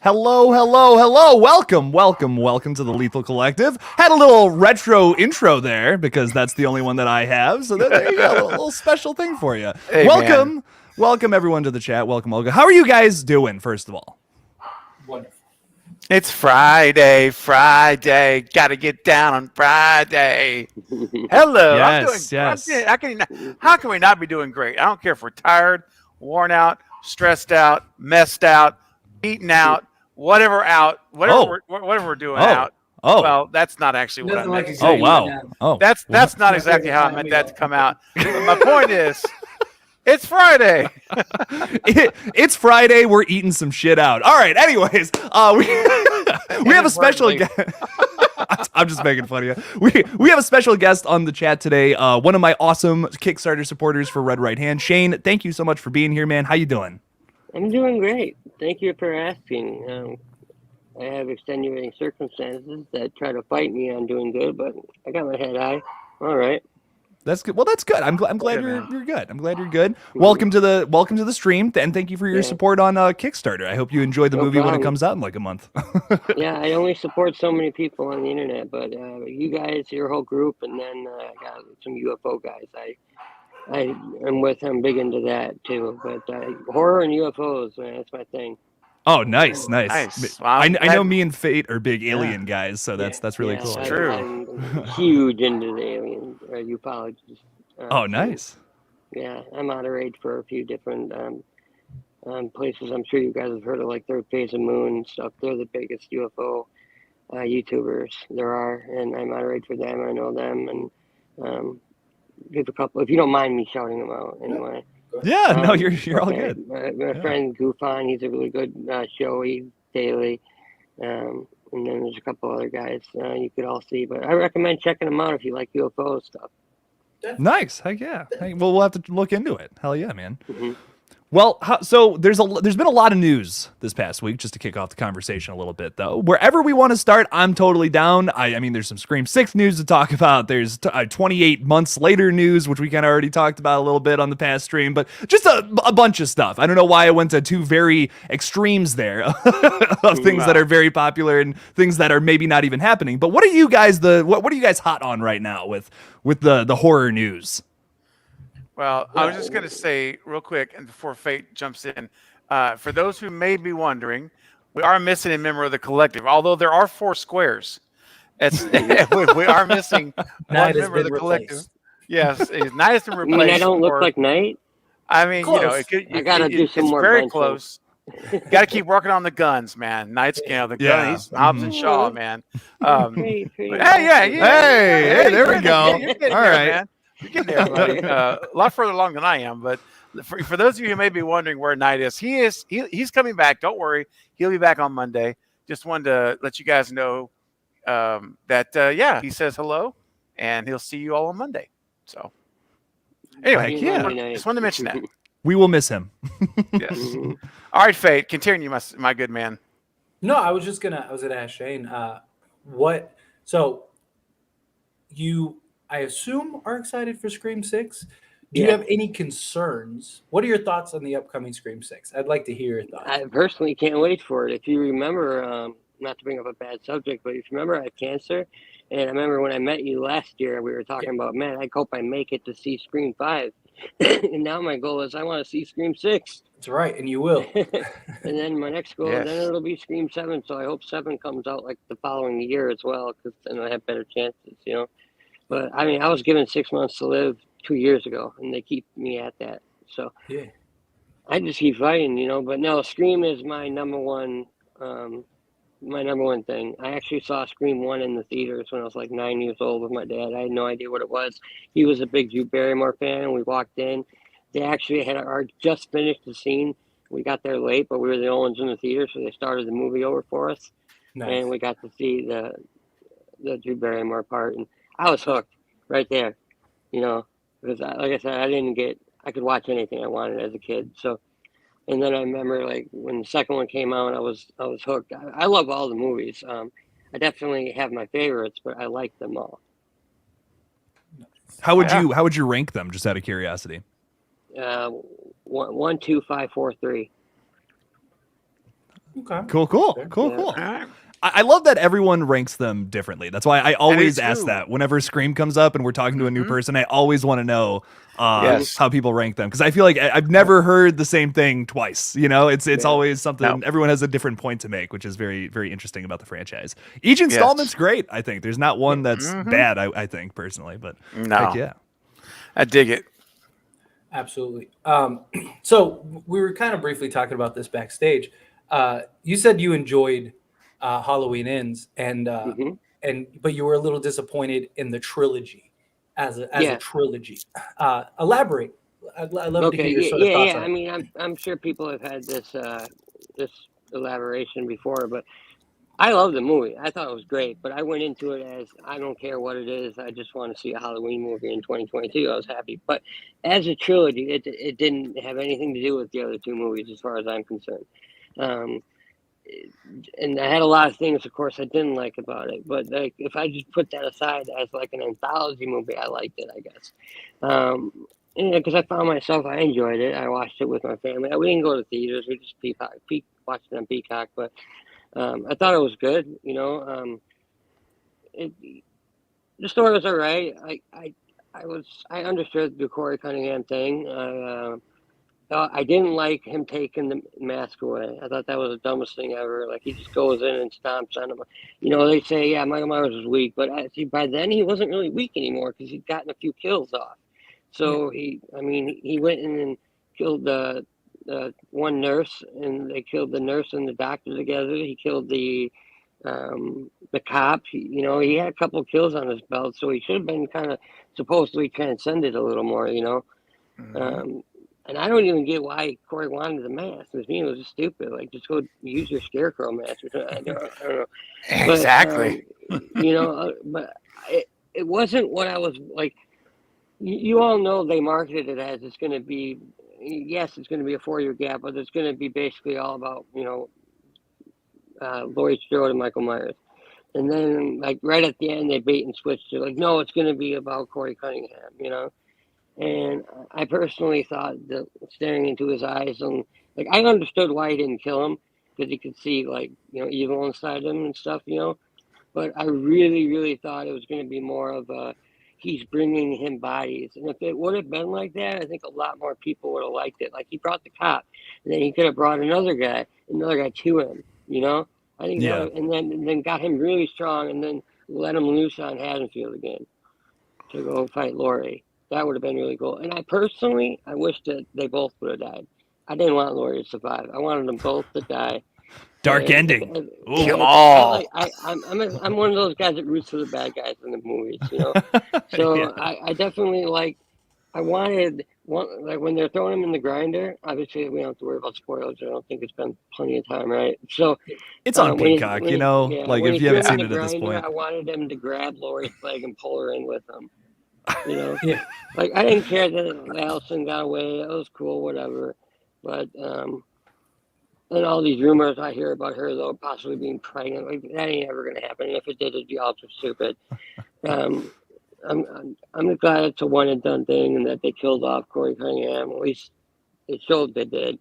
Hello, hello, hello. Welcome to the Lethal Collective. Had a little retro intro there because that's the only one that I have. So there you go, a little special thing for you. Hey, welcome everyone to the chat. Welcome, Olga. How are you guys doing, first of all? Wonderful. It's Friday. Got to get down on Friday. Hello. Yes, I'm doing. yes. How can we not be doing great? I don't care if we're tired, worn out, stressed out, messed out, eaten out, whatever we're doing out. Oh. Well, that's not actually what I Nothing meant. like Oh, exactly wow. that. Oh. That's not exactly how I meant that to come out. But my point is, it's Friday. It's Friday. We're eating some shit out. All right. Anyways, we have a special guest. I'm just making fun of you. We have a special guest on the chat today. One of my awesome Kickstarter supporters for Red Right Hand, Shane. Thank you so much for being here, man. How you doing? I'm doing great. Thank you for asking. I have extenuating circumstances that try to fight me on doing good, but I got my head high. All right. That's good. Well, that's good. I'm glad you're good. I'm glad you're good. Welcome to the stream, and thank you for your support on Kickstarter. I hope you enjoy the movie when it comes out in like a month. Yeah, I only support so many people on the internet, but you guys, your whole group, and then I got some UFO guys. I'm big into that too. But horror and UFOs, man, that's my thing. Oh, nice. Well, I know me and Fate are big alien guys, so that's really cool. It's true. I'm huge into the alien ufologists. Oh, nice. Yeah, I moderate for a few different places. I'm sure you guys have heard of, like Third Phase of Moon and stuff. They're the biggest UFO YouTubers there are, and I moderate for them. I know them, and give a couple. If you don't mind me shouting them out, anyway. Yeah, no, you're all good. My friend Goofon, he's a really good showy daily. And then there's a couple other guys you could all see, but I recommend checking them out if you like UFO stuff. Nice. Heck yeah. Hey, well, we'll have to look into it. Hell yeah, man. Mm-hmm. Well, so there's been a lot of news this past week, just to kick off the conversation a little bit, though. Wherever we want to start, I'm totally down. I mean, there's some Scream 6 news to talk about. There's 28 months later news, which we kind of already talked about a little bit on the past stream, but just a bunch of stuff. I don't know why I went to two very extremes there of things that are very popular and things that are maybe not even happening. But what are you guys what are you guys hot on right now with the horror news? Well, I was just going to say real quick, and before Fate jumps in, for those who may be wondering, we are missing a member of the collective. Although there are 4 squares, we are missing one member of the collective. Yes, Knight has been replaced. I mean, I don't look like Knight. I mean, close. I gotta do some more. It's very benching. close. Got to keep working on the guns, man. Knight's, the gun. He's Hobbs and Shaw, man. Hey, Hey, there we go. You're getting All there, right. man. You're getting there, buddy. A lot further along than I am. But for those of you who may be wondering where Knight is, he's coming back. Don't worry, he'll be back on Monday. Just wanted to let you guys know that he says hello, and he'll see you all on Monday. So anyway, just wanted to mention that. We will miss him. Yes. All right, Fate, continue, my good man. No, I was gonna ask Shane, I assume are excited for Scream 6. Do you have any concerns? What are your thoughts on the upcoming Scream 6? I'd like to hear your thoughts. I personally can't wait for it. If you remember, not to bring up a bad subject, but if you remember, I have cancer. And I remember when I met you last year, we were talking about, man, I hope I make it to see Scream 5. And now my goal is I want to see Scream 6. That's right, and you will. And then my next goal, then it'll be Scream 7. So I hope 7 comes out like the following year as well, because then I have better chances, But I mean, I was given 6 months to live 2 years ago, and they keep me at that. So I just keep fighting, But no, Scream is my number one thing. I actually saw Scream 1 in the theaters when I was like 9 years old with my dad. I had no idea what it was. He was a big Drew Barrymore fan, and we walked in. They actually had just finished the scene. We got there late, but we were the only ones in the theater, so they started the movie over for us. Nice. And we got to see the Drew Barrymore part, and I was hooked right there, because like I said, I could watch anything I wanted as a kid. So, and then I remember like when the second one came out, I was hooked. I love all the movies. I definitely have my favorites, but I like them all. How would you rank them, just out of curiosity? 1, 2, 5, 4, 3. Okay. Cool. Yeah. All right. I love that everyone ranks them differently. That's why I always ask too. that whenever Scream comes up and we're talking to a new person. I always want to know Yes. how people rank them, because I feel like I've never heard the same thing twice. You know, it's Yeah. always something. No. Everyone has a different point to make, which is very, very interesting about the franchise. Each installment's great. I think there's not one that's bad. I think personally, but No. heck yeah. I dig it. Absolutely. So we were kind of briefly talking about this backstage. You said you enjoyed Halloween Ends, and but you were a little disappointed in the trilogy as a trilogy. Elaborate. I'd love to hear your sort of thoughts on I it. mean, I'm sure people have had this elaboration before, but I love the movie. I thought it was great, but I went into it as I don't care what it is. I just want to see a Halloween movie in 2022. I was happy, but as a trilogy, it didn't have anything to do with the other two movies, as far as I'm concerned. And I had a lot of things, of course, I didn't like about it. But like, if I just put that aside as like an anthology movie, I liked it, I guess. Because I found myself, I enjoyed it. I watched it with my family. We didn't go to theaters. We just watched it on Peacock. But I thought it was good. You know, the story was all right. I understood the Corey Cunningham thing. I didn't like him taking the mask away. I thought that was the dumbest thing ever. Like, he just goes in and stomps on him. You know, they say, yeah, Michael Myers was weak, but by then he wasn't really weak anymore because he'd gotten a few kills off. So he went in and killed the one nurse, and they killed the nurse and the doctor together. He killed the cop. You know, he had a couple of kills on his belt, so he should have been kind of supposedly transcended a little more. You know. And I don't even get why Corey wanted the mask. To me, it was just stupid. Like, just go use your scarecrow mask. I don't know. Exactly. But, you know, but it wasn't what I was like. You all know they marketed it as it's going to be, yes, it's going to be a 4-year gap, but it's going to be basically all about, you know, Laurie Strode and Michael Myers. And then, like, right at the end, they bait and switched to, like, no, it's going to be about Corey Cunningham, you know? And I personally thought that staring into his eyes, and like, I understood why he didn't kill him, because he could see, like, you know, evil inside him and stuff, you know. But I really, really thought it was going to be more of he's bringing him bodies. And if it would have been like that, I think a lot more people would have liked it. Like, he brought the cop, and then he could have brought another guy to him, you know. I think and then got him really strong, and then let him loose on Haddonfield again to go fight Laurie. That would have been really cool. And I wish that they both would have died. I didn't want Laurie to survive. I wanted them both to die. Dark ending. Kill all. I'm one of those guys that roots for the bad guys in the movies, you know. So I definitely I wanted one, like, when they're throwing him in the grinder. Obviously, we don't have to worry about spoilers. I don't think it's been plenty of time, right? So it's on Peacock, you know. Like, if you haven't seen it at this point, I wanted them to grab Laurie's leg and pull her in with them. You know, like, I didn't care that Allison got away. That was cool, whatever. But and all these rumors I hear about her, though, possibly being pregnant, like, that ain't ever gonna happen. And if it did, it'd be ultra stupid. I'm glad it's a one and done thing, and that they killed off Corey Cunningham. At least it showed they did.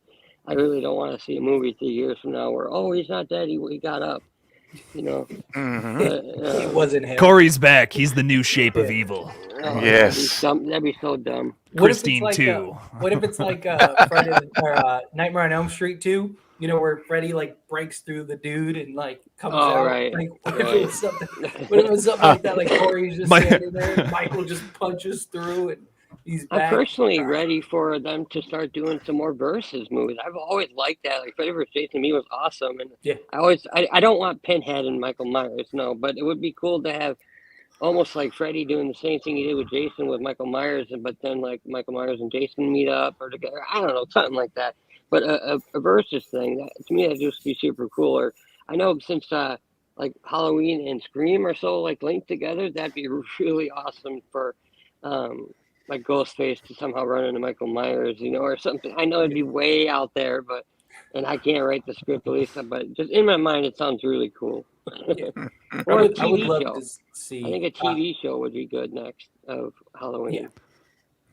I really don't want to see a movie 3 years from now where, oh, he's not dead, he got up. You know, It wasn't him. Corey's back. He's the new shape of evil. Yes. That'd be so dumb. Christine too. What if it's like Friday, or Nightmare on Elm Street 2? You know, where Freddy, like, breaks through the dude and, like, comes out. Right. Like, what if it was something like that? Like, Corey's just standing there, and Michael just punches through, and he's back. I'm personally ready for them to start doing some more versus movies. I've always liked that. Like, Freddy vs. Jason to me was awesome, and I don't want Pinhead and Michael Myers, no, but it would be cool to have almost like Freddy doing the same thing he did with Jason with Michael Myers, but then, like, Michael Myers and Jason meet up or together. I don't know, something like that. But a versus thing, to me, that'd just be super cool. Or I know, since like Halloween and Scream are so, like, linked together, that'd be really awesome for like Ghostface to somehow run into Michael Myers, you know, or something. I know it'd be way out there, and I can't write the script, Lisa, but just in my mind, it sounds really cool. Or a TV love show. to see. I think a TV show would be good next of Halloween.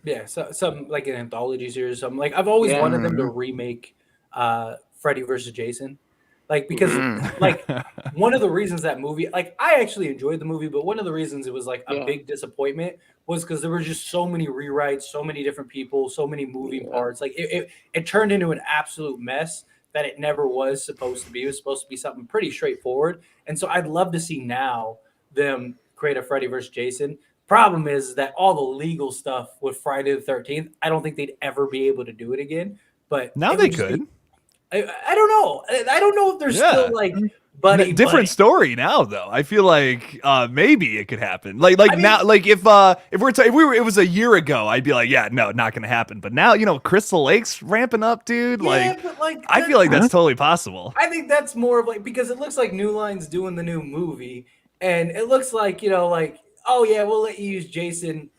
Yeah, so some, like, an anthology series or something. Like, I've always wanted them to remake Freddy versus Jason. Like, because like one of the reasons that movie, like I actually enjoyed the movie, but one of the reasons it was like a big disappointment was because there were just so many rewrites, so many different people, so many moving parts. Like it turned into an absolute mess that it never was supposed to be. It was supposed to be something pretty straightforward. And so I'd love to see now them create a Freddy versus Jason. Problem is that all the legal stuff with Friday the 13th, I don't think they'd ever be able to do it again. But now they could. I don't know. I don't know if there's still like different story now though. I feel like maybe it could happen. Like I mean, now, like if it was a year ago, I'd be like, yeah, no, not gonna happen. But now, Crystal Lake's ramping up, dude. Yeah, I feel like that's totally possible. I think that's more of like, because it looks like New Line's doing the new movie, and it looks like like, oh yeah, we'll let you use Jason,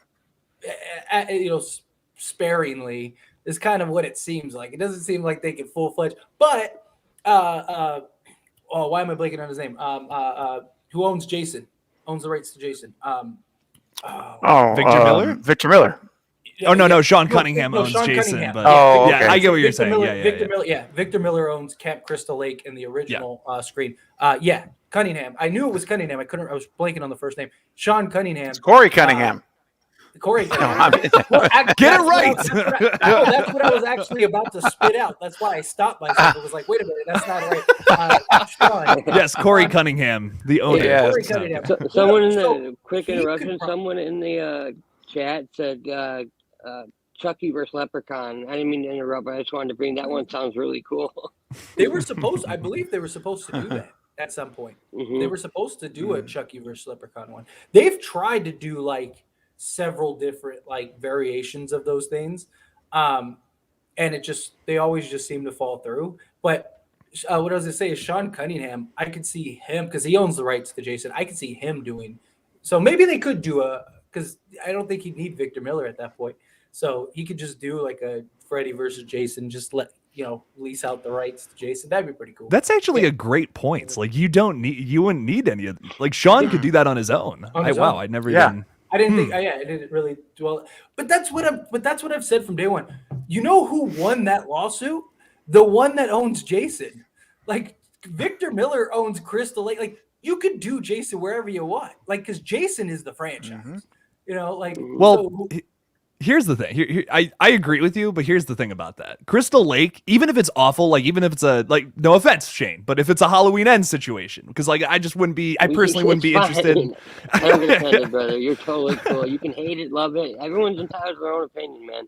sparingly. Is kind of what it seems like. It doesn't seem like they get full-fledged. But why am I blanking on his name? Who owns Jason? Owns the rights to Jason? Victor Miller? Victor Miller. Oh no, Sean Cunningham owns Sean Jason. Cunningham. But okay. I get what you're saying. Miller, Victor Miller, Victor Miller owns Camp Crystal Lake in the original screen. Cunningham. I knew it was Cunningham. I was blanking on the first name. Sean Cunningham. It's Corey Cunningham. Corey, get it right. That's what I was actually about to spit out. That's why I stopped myself. It was like, wait a minute, that's not right. Sean. Yes, Corey Cunningham, the owner. Yes. Corey Cunningham. Someone in the quick interruption. Someone in the chat said Chucky versus Leprechaun. I didn't mean to interrupt, but I just wanted to bring that one. Sounds really cool. I believe they were supposed to do that at some point. Mm-hmm. They were supposed to do a Chucky versus Leprechaun one. They've tried to do like several different like variations of those things, and they always just seem to fall through. But what I was gonna say is Sean Cunningham, I could see him, because he owns the rights to Jason. I could see him doing, so maybe they could do because I don't think he'd need Victor Miller at that point, so he could just do like a Freddy versus Jason, just lease out the rights to Jason. That'd be pretty cool. That's actually a great point. Like you wouldn't need any of, like Sean could do that on his own. I'd never even. I didn't think. I didn't really dwell. But that's what I've said from day one. You know who won that lawsuit? The one that owns Jason. Like Victor Miller owns Crystal Lake. Like you could do Jason wherever you want. Like because Jason is the franchise. Here's the thing. Here, I agree with you, but here's the thing about that. Crystal Lake, even if it's awful, like even if it's no offense, Shane, but if it's a Halloween End situation, because like I personally wouldn't be interested. I don't get offended, brother. You're totally cool. You can hate it, love it. Everyone's entitled to their own opinion, man.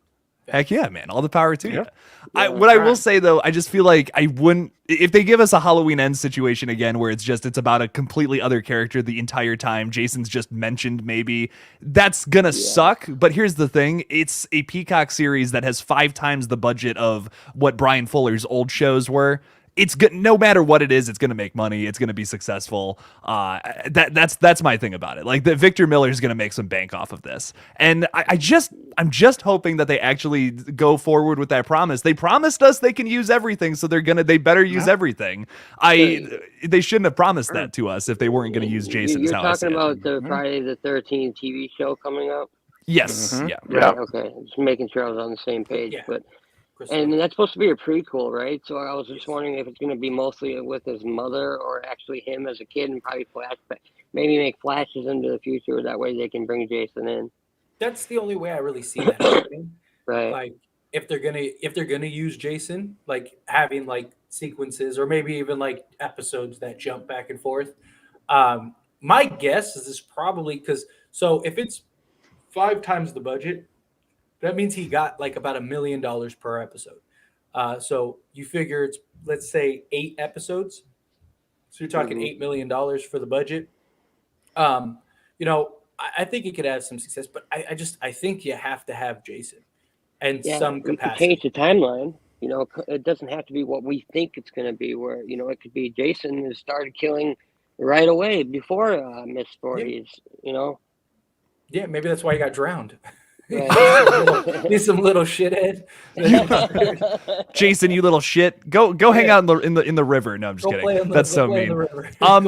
Heck yeah, man. All the power to you. I will say though, I just feel like I wouldn't, if they give us a Halloween End situation again, where it's about a completely other character the entire time, Jason's just mentioned maybe, that's gonna suck. But here's the thing. It's a Peacock series that has 5 times the budget of what Brian Fuller's old shows were. It's good. No matter what it is, it's going to make money. It's going to be successful. That's my thing about it. Like that Victor Miller is going to make some bank off of this. And I'm just hoping that they actually go forward with that promise. They promised us they can use everything. So they better use everything. They shouldn't have promised that to us if they weren't going to use Jason. You're talking about the Friday the 13th TV show coming up? Yes. Mm-hmm. Yeah. Right, okay. Just making sure I was on the same page. Yeah. But and that's supposed to be a prequel, right? So I was just wondering if it's going to be mostly with his mother or actually him as a kid, and probably flashback, maybe make flashes into the future. That way they can bring Jason in. That's the only way I really see that happening. Right. Like if they're gonna use Jason, like having like sequences or maybe even like episodes that jump back and forth. My guess is this probably so if it's 5 times the budget, that means he got like about $1 million per episode. So you figure it's, let's say 8 episodes. So you're talking $8 million for the budget. I think it could have some success, but I think you have to have Jason and some capacity. Change the timeline. It doesn't have to be what we think it's going to be, where, it could be Jason who started killing right away before Miss 40s, Yeah, maybe that's why he got drowned. Right. He's some little shithead. Jason, you little shit. Go hang out in the river. No, I'm just kidding. That's so mean. Go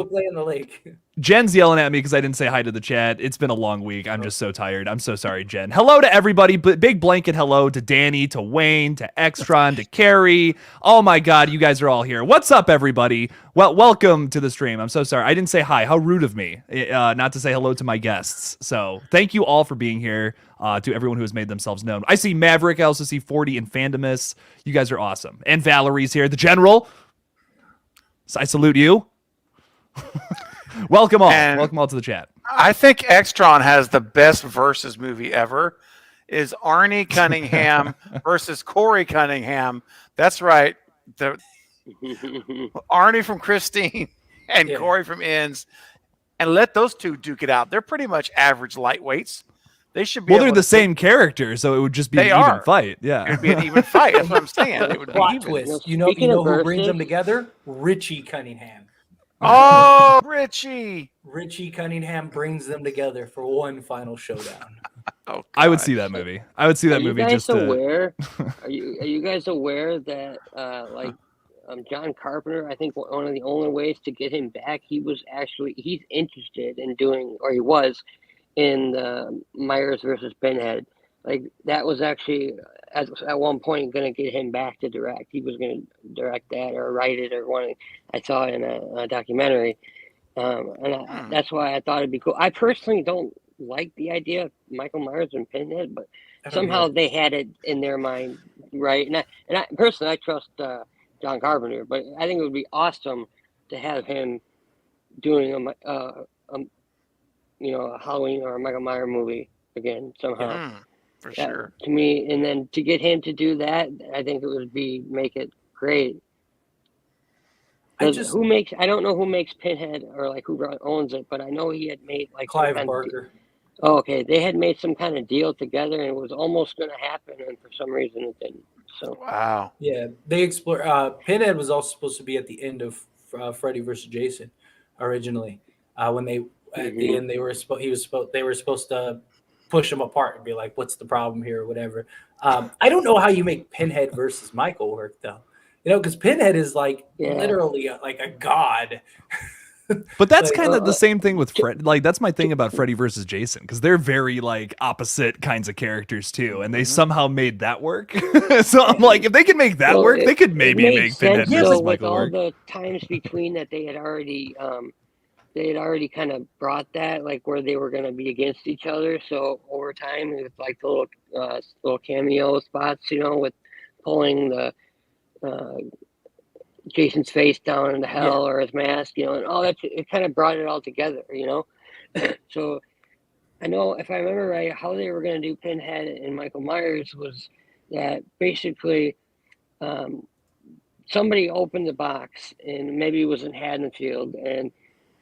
play in the lake. Jen's yelling at me because I didn't say hi to the chat. It's been a long week. I'm just so tired. I'm so sorry, Jen. Hello to everybody. Big blanket hello to Danny, to Wayne, to Extron, to Carrie. Oh my God, you guys are all here. What's up, everybody? Well, welcome to the stream. I'm so sorry. I didn't say hi. How rude of me not to say hello to my guests. So thank you all for being here. To everyone who has made themselves known. I see Maverick. I also see 40 and Fandomus. You guys are awesome. And Valerie's here. The General. So I salute you. Welcome all. Welcome all to the chat. I think Extron has the best versus movie ever. Is Arnie Cunningham versus Corey Cunningham. That's right. Arnie from Christine and Corey from Ends. And let those two duke it out. They're pretty much average lightweights. They should be. Well, they're the same character, so it would just be an even fight. Yeah, it would be an even fight. That's what I'm saying. It would be plot even. twist. You know who brings them together? Richie Cunningham. Oh, Richie! Richie Cunningham brings them together for one final showdown. Oh, I would see that movie. I would see that movie. Just aware? Are you guys aware that John Carpenter? I think one of the only ways to get him back, he's interested in doing, or he was, in the Myers versus Pinhead. Like that was actually at one point going to get him back to direct. He was going to direct that or write it or one. I saw it in a documentary, that's why I thought it'd be cool. I personally don't like the idea of Michael Myers and Pinhead, but somehow they had it in their mind, right? And I personally, I trust John Carpenter, but I think it would be awesome to have him doing a Halloween or a Michael Myers movie again somehow. For sure. To me, and then to get him to do that, I think it would make it great. I don't know who makes Pinhead or like who owns it, but I know he had made like Clive Barker. Okay, they had made some kind of deal together, and it was almost going to happen, and for some reason it didn't. So wow. Yeah, they explore. Pinhead was also supposed to be at the end of Freddy versus Jason originally. When they at the end they were supposed to push them apart and be like, "What's the problem here?" or whatever. I don't know how you make Pinhead versus Michael work though. Because Pinhead is literally like a god. But that's kind of the same thing with Fred. Like that's my thing about Freddy versus Jason, because they're very like opposite kinds of characters too, and they somehow made that work. So I'm like, if they could make that work, they could maybe make Pinhead versus Michael work. All the times between that, they had already kind of brought that, like where they were going to be against each other. So over time, it was like the little cameo spots, with pulling the Jason's face down into hell or his mask, and all that. It kind of brought it all together, So I know, if I remember right, how they were going to do Pinhead and Michael Myers was that basically somebody opened the box, and maybe it was in Haddonfield, and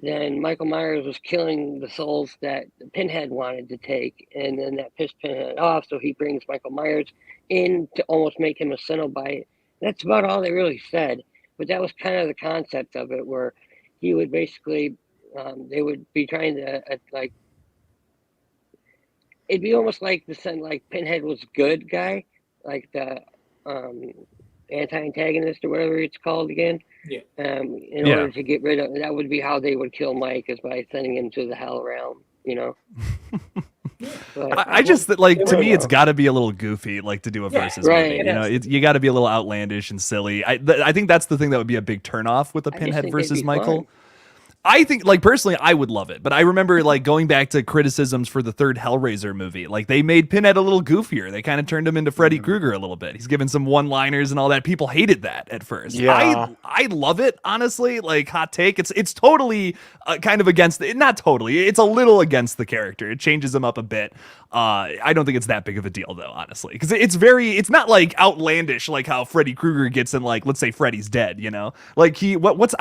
then Michael Myers was killing the souls that Pinhead wanted to take, and then that pissed Pinhead off, so he brings Michael Myers in to almost make him a Cenobite. That's about all they really said, but that was kind of the concept of it, where he would basically, they would be trying to, it'd be almost like like Pinhead was good guy, like the anti-antagonist or whatever it's called again. Yeah. In order to get rid of, that would be how they would kill Mike, is by sending him to the hell realm, But, I just to me, it's got to be a little goofy, like to do a versus movie. You got to be a little outlandish and silly. I think that's the thing that would be a big turnoff with a Pinhead versus Michael. Fun. I think, personally, I would love it. But I remember, going back to criticisms for the third Hellraiser movie. They made Pinhead a little goofier. They kind of turned him into Freddy Krueger a little bit. He's given some one-liners and all that. People hated that at first. Yeah. I love it, honestly. Hot take. It's totally kind of against it. Not totally. It's a little against the character. It changes him up a bit. I don't think it's that big of a deal, though, honestly. Because it's not, outlandish, like how Freddy Krueger gets in, let's say Freddy's dead, I'm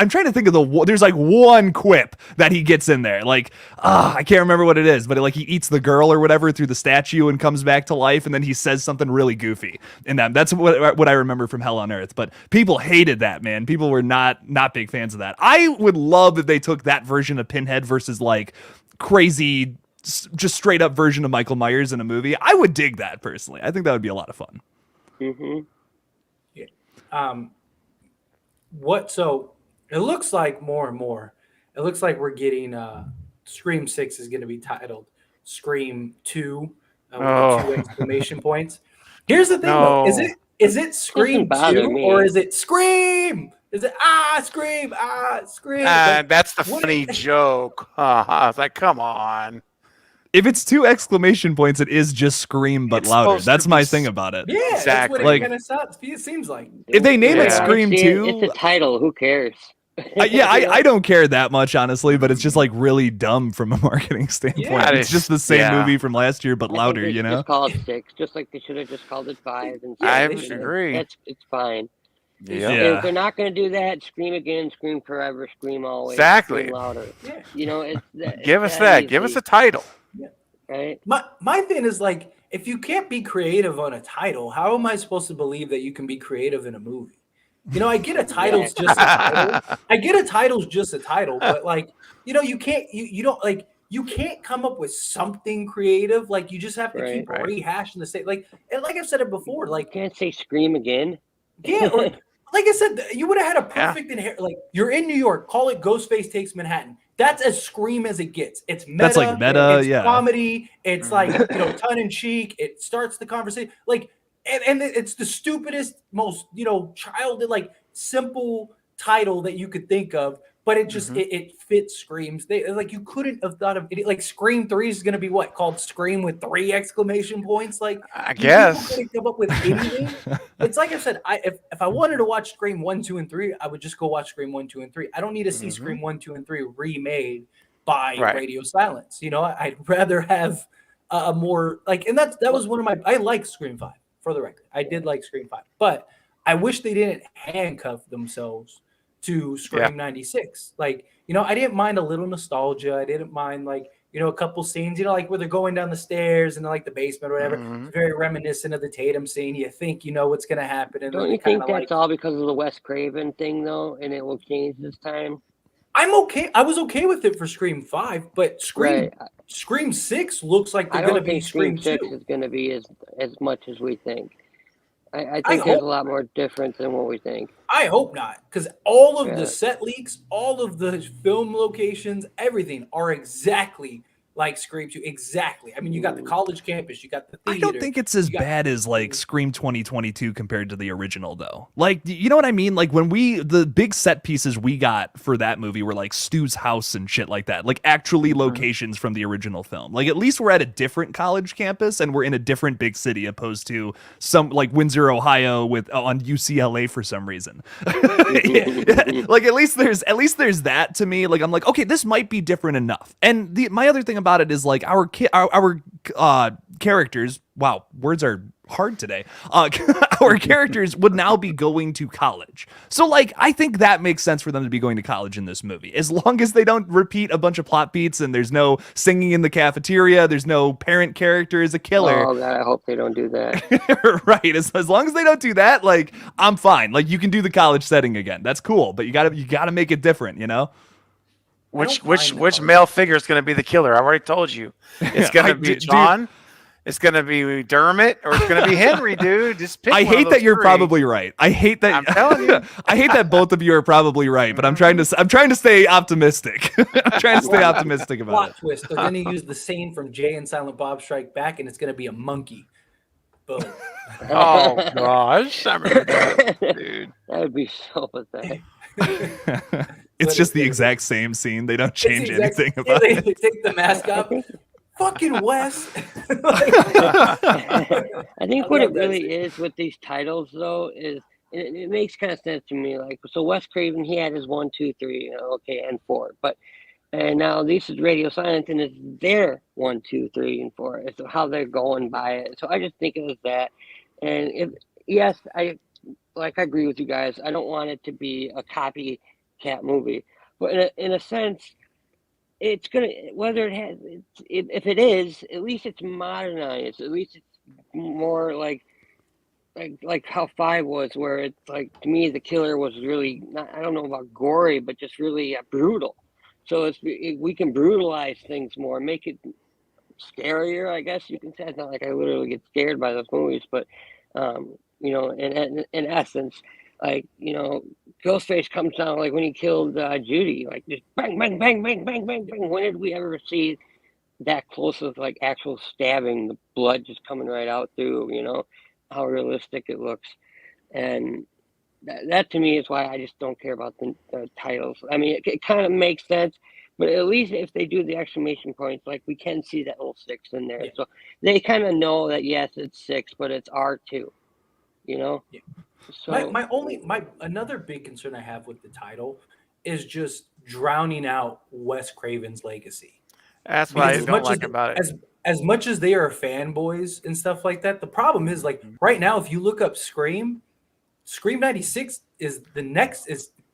trying to think of there's, one quip that he gets in there, I can't remember what it is, but he eats the girl or whatever through the statue and comes back to life, and then he says something really goofy, and that's what I remember from Hell on Earth. But people hated that, man. People were not big fans of that. I would love if they took that version of Pinhead versus crazy, just straight up version of Michael Myers in a movie. I would dig that personally. I think that would be a lot of fun. So it looks like more and more it looks like we're getting Scream 6 is going to be titled Scream 2 with the 2 exclamation points. Here's the thing, though. Is it Scream 2 or is it Scream? Is it Scream, Scream? That's the funny joke. I was like, come on. If it's 2 exclamation points, it is just Scream but louder. That's my thing about it. Yeah, exactly. That's what it seems like. If they name it Scream 2, it's a title. Who cares? I don't care that much, honestly, but it's just like really dumb from a marketing standpoint. Yeah, it's just the same movie from last year, but louder, you know? Just call it 6, just like they should have just called it 5. And I agree. It's fine. Yeah. If they're not going to do that, Scream again, Scream forever, Scream always. Exactly. Scream louder. Yeah. You know, give us that. Easy. Give us a title. Yeah. Right. My thing is like, if you can't be creative on a title, how am I supposed to believe that you can be creative in a movie? You know, I get a title's just a title. I get a title's just a title, but like, you know, you can't you don't like you can't come up with something creative. Like you just have to keep rehashing the same. Like and like I've said it before, like you can't say Scream again. Yeah, or, like I said, you would have had a perfect like you're in New York, call it Ghostface Takes Manhattan. That's as Scream as it gets. It's meta. That's like meta, it's comedy. It's like, you know, tongue in cheek. It starts the conversation. Like, and it's the stupidest, most, you know, childish, like simple title that you could think of, but it just it fits Screams. They like you couldn't have thought of it. Like Scream 3 is gonna be what called Scream with 3 exclamation points. Like I guess couldn't come up with anything. It's like I said, if I wanted to watch Scream 1, 2, and 3, I would just go watch Scream 1, 2, and 3. I don't need to see Scream 1, 2, and 3 remade by Radio Silence. You know, I'd rather have a more like, and that was one of my. I like Scream 5 for the record. I did like Scream 5, but I wish they didn't handcuff themselves to Scream 96. Like, you know, I didn't mind a little nostalgia. I didn't mind like, you know, a couple scenes, you know, like where they're going down the stairs and like the basement or whatever. It's very reminiscent of the Tatum scene. You think you know what's going to happen. And don't you think that's all because of the Wes Craven thing though? And it will change this time? I'm okay. I was okay with it for Scream 5, but Scream 6 looks like they're going to be Scream 2. 6 is going to be as much as we think. I think there's a lot more difference than what we think. I hope not, because all of the set leaks, all of the film locations, everything are exactly like Scream 2. Exactly. I mean, you got the college campus, you got the theater. I don't think it's as bad as like Scream 2022 compared to the original, though. Like, you know what I mean? Like when the big set pieces we got for that movie were like Stu's house and shit like that, like actually locations from the original film. Like at least we're at a different college campus and we're in a different big city opposed to some like Windsor, Ohio on UCLA for some reason. Like at least there's that to me. Like I'm like, okay, this might be different enough. And my other thing about it is like our characters. Wow, words are hard today. Our characters would now be going to college. So like I think that makes sense for them to be going to college in this movie. As long as they don't repeat a bunch of plot beats and there's no singing in the cafeteria, there's no parent character as a killer. Oh God, I hope they don't do that. Right. As long as they don't do that, like I'm fine. Like you can do the college setting again. That's cool, but you gotta make it different, you know? Which male figure is going to be the killer? I've already told you. It's going to be John. It's going to be Dermot, or it's going to be Henry, dude. Just pick. I hate that you're probably right. I hate that. I'm telling you. I hate that both of you are probably right, but I'm trying to stay optimistic. I'm trying to stay optimistic about plot it. Twist. They're going to use the scene from Jay and Silent Bob Strike Back, and it's going to be a monkey. Boom. Oh gosh, I remember that, dude. That would be so pathetic. It's just the exact same scene. They don't change anything about it. They take the mask off. Fucking Wes. I think what it really is with these titles, though, is it makes kind of sense to me. Like, so Wes Craven, he had his 1, 2, 3, you know, okay, and 4, and now this is Radio Silence, and it's their 1, 2, 3, and 4. It's how they're going by it. So I just think it was that. And I agree with you guys. I don't want it to be a copycat movie, but in a sense, it's gonna. Whether it has, if it is, at least it's modernized. At least it's more like how 5 was, where it's like, to me, the killer was really not. I don't know about gory, but just really brutal. So we can brutalize things more, make it scarier, I guess you can say. It's not like I literally get scared by those movies, but you know, in essence, like, you know, Ghostface comes down like when he killed Judy, like just bang, bang, bang, bang, bang, bang, bang. When did we ever see that close with like actual stabbing, the blood just coming right out through, how realistic it looks. And that to me is why I just don't care about the titles. I mean, it kind of makes sense, but at least if they do the exclamation points, like we can see that little 6 in there. Yeah. So they kind of know that, yes, it's 6, but it's R2, Yeah. So My another big concern I have with the title is just drowning out Wes Craven's legacy. That's what I Because don't like about it. As much as they are fanboys and stuff like that, the problem is like right now, if you look up Scream 96 is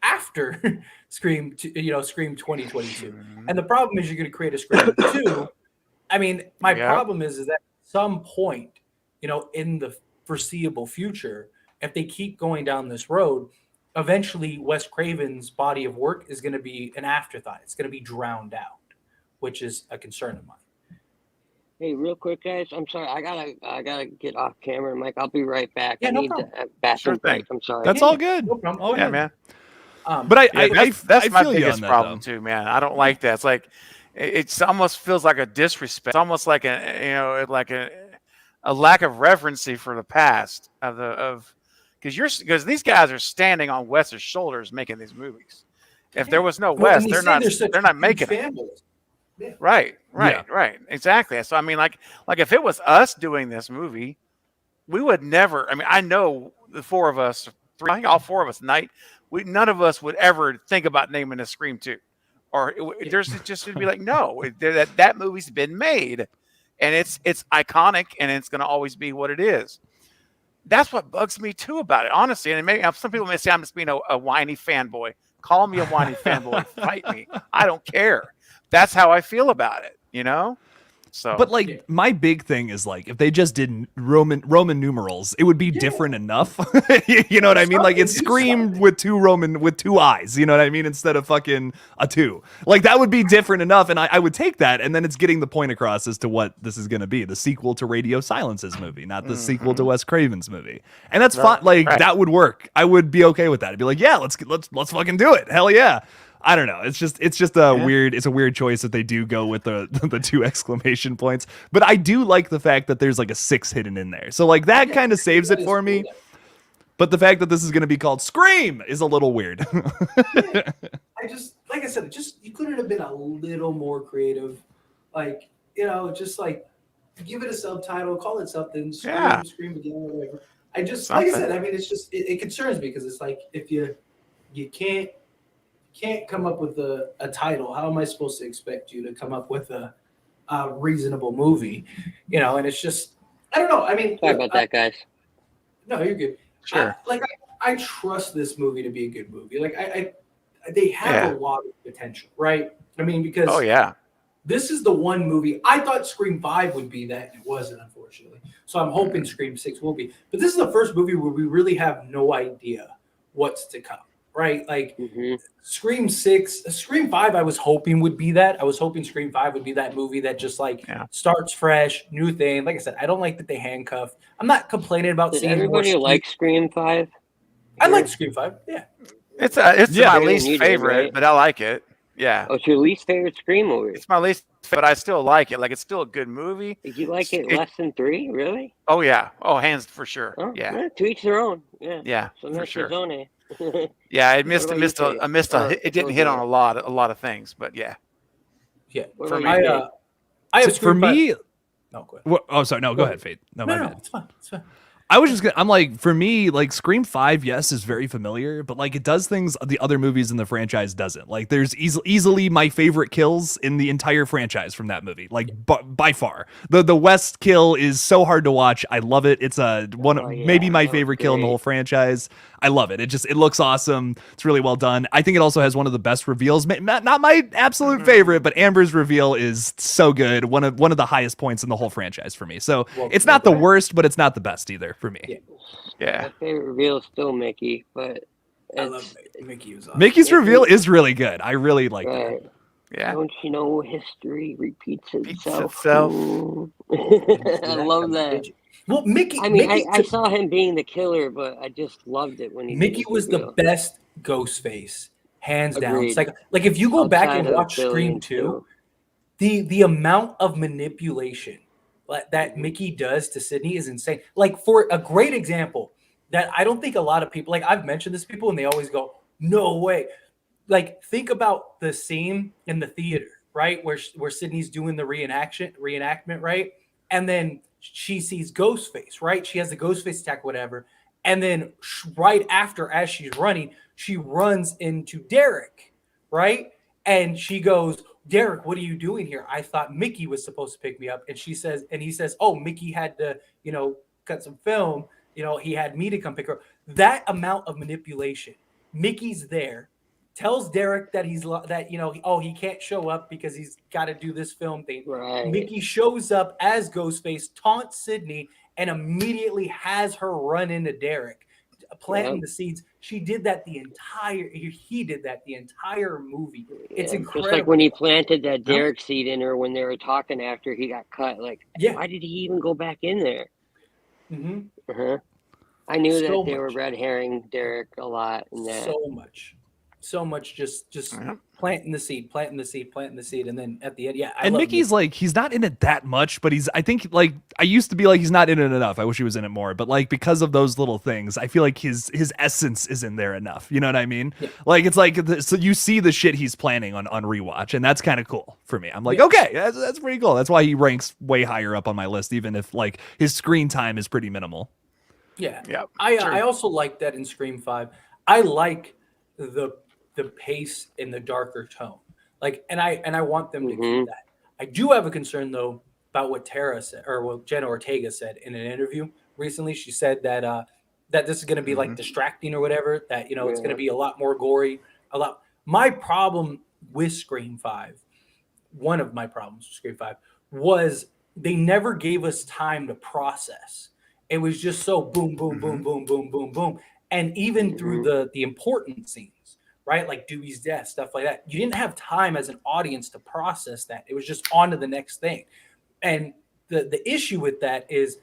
after Scream 2022. And the problem is you're going to create a Scream 2. I mean, my problem is that at some point, in the foreseeable future, if they keep going down this road, eventually Wes Craven's body of work is going to be an afterthought. It's going to be drowned out, which is a concern of mine. hey, real quick, guys, I'm sorry, I gotta get off camera, Mike. I'll be right back. Yeah, I no need problem. to bathroom Sure thing. break. I'm sorry. That's all good. No problem. All Yeah, good. man. But That's I my feel you biggest on that, problem though. too, man. I don't like that. It's like it's almost feels like a disrespect. It's almost like a lack of reverency for the past because these guys are standing on Wes's shoulders making these movies. If there was no Wes, they're not making it. Yeah. Right. Exactly. So I mean, like if it was us doing this movie, we would never. I mean, I know the four of us, I think all four of us, none of us would ever think about naming a Scream 2, or there's just to be like, no, that movie's been made, and it's iconic, and it's going to always be what it is. That's what bugs me too about it, honestly. And maybe some people may say I'm just being a whiny fanboy. Call me a whiny fanboy, fight me. I don't care. That's how I feel about it, So, but like my big thing is like if they just did Roman numerals, it would be different enough. You know what I mean? Like it's Scream with two eyes. You know what I mean? Instead of fucking a 2. Like that would be different enough, and I would take that. And then it's getting the point across as to what this is going to be: the sequel to Radio Silence's movie, not the sequel to Wes Craven's movie. And that's fine. Like that would work. I would be okay with that. I'd be like, yeah, let's fucking do it. Hell yeah. I don't know. It's just weird. It's a weird choice that they do go with the 2 exclamation points. But I do like the fact that there's like a 6 hidden in there. So like that kind of saves it for me. But the fact that this is going to be called Scream is a little weird. I just, like I said, you couldn't have been a little more creative. Like, just like give it a subtitle, call it something, Scream again, or whatever. I just, like I said, I mean, it's just, it concerns me because it's like, if you can't come up with a title, how am I supposed to expect you to come up with a reasonable movie? And it's just, I don't know. I mean, sorry about that, guys. No, you're good. Sure. I trust this movie to be a good movie. Like they have a lot of potential, right? I mean, because this is the one movie I thought Scream 5 would be that, and it wasn't, unfortunately. So I'm hoping Scream 6 will be. But this is the first movie where we really have no idea what's to come. Right, like Scream 5. I was hoping would be that. I was hoping Scream 5 would be that movie that just starts fresh, new thing. Like I said, I don't like that they handcuffed. I'm not complaining about seeing everybody like Scream 5. I like Scream 5. Yeah, it's my least favorite, right? But I like it. Yeah. Oh, it's your least favorite Scream movie? It's my least, but I still like it. Like it's still a good movie. Did you like it less than 3? Really? Oh yeah. Oh, hands for sure. Oh, yeah. To each their own. Yeah. Yeah. So for sure. Yeah, it it didn't hit on a lot of things, but yeah. For me, I have for me. No, go ahead. Oh, sorry. No, go ahead, Fade. No, it's fine. It's fine. I was just gonna, I'm like, for me, like Scream 5, yes, is very familiar, but like it does things the other movies in the franchise doesn't. Like there's easily my favorite kills in the entire franchise from that movie, like by far. The West kill is so hard to watch. I love it. It's maybe my favorite kill in the whole franchise. I love it. It looks awesome. It's really well done. I think it also has one of the best reveals. Not my absolute favorite, but Amber's reveal is so good. One of the highest points in the whole franchise for me. So it's not the worst, but it's not the best either for me. Yeah. My favorite reveal is still Mickey, but I love Mickey. Was awesome. Mickey's reveal is really good. I really like it. Yeah. Don't you know history repeats itself? I love that. Well, Mickey. I mean, I saw him being the killer, but I just loved it when he. Mickey was the best Ghostface, hands down. It's Agreed. like if you go back and Outside of watch Scream Billions, 2, the amount of manipulation that Mickey does to Sydney is insane. Like, for a great example that I don't think a lot of people, like, I've mentioned this to people and they always go, no way. Like, think about the scene in the theater, right? Where Sydney's doing the reenactment, right? And then she sees Ghostface, right? She has the Ghostface attack, whatever. And then right after, as she's running, she runs into Derek, right? And she goes, Derek, what are you doing here? I thought Mickey was supposed to pick me up. And he says, oh, Mickey had to, cut some film. He had me to come pick her up. That amount of manipulation. Mickey's there, tells Derek that he can't show up because he's got to do this film thing. Right. Mickey shows up as Ghostface, taunts Sydney, and immediately has her run into Derek, planting the seeds. He did that the entire movie. It's incredible. Just like when he planted that Derek seed in her when they were talking after he got cut. Like, why did he even go back in there? Mm-hmm. I knew that they were red herring Derek a lot. In that. So much just planting the seed, and then at the end, and Mickey's like, he's not in it that much, but I think like I used to be like, he's not in it enough. I wish he was in it more, but like because of those little things, I feel like his essence is in there enough. You know what I mean? Yeah. Like it's like so you see the shit he's planning on rewatch, and that's kind of cool for me. I'm like, okay, that's pretty cool. That's why he ranks way higher up on my list, even if like his screen time is pretty minimal. Yeah. I also like that in Scream 5. I like the pace and the darker tone. Like, and I want them to keep that. I do have a concern though about what Tara said, or what Jenna Ortega said in an interview recently. She said that that this is going to be like distracting or whatever. That it's going to be a lot more gory. My problem with Scream 5, one of my problems with Scream 5 was they never gave us time to process. It was just so boom, boom, boom, boom, boom, boom, boom. And even through the important scenes, right? Like Dewey's death, stuff like that. You didn't have time as an audience to process that. It was just on to the next thing. And the issue with that is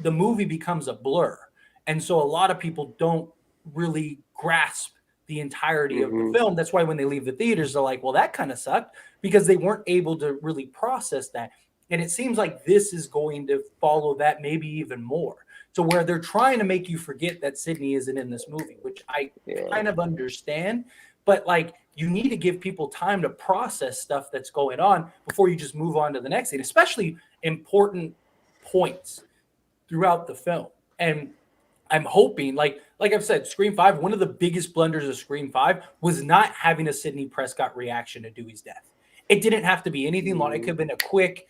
the movie becomes a blur. And so a lot of people don't really grasp the entirety of the film. That's why when they leave the theaters, they're like, well, that kind of sucked, because they weren't able to really process that. And it seems like this is going to follow that maybe even more. To where they're trying to make you forget that Sydney isn't in this movie, which I kind of understand. But like, you need to give people time to process stuff that's going on before you just move on to the next thing, especially important points throughout the film. And I'm hoping, like I've said, Scream 5, one of the biggest blunders of Scream 5 was not having a Sidney Prescott reaction to Dewey's death. It didn't have to be anything long. It could have been a quick,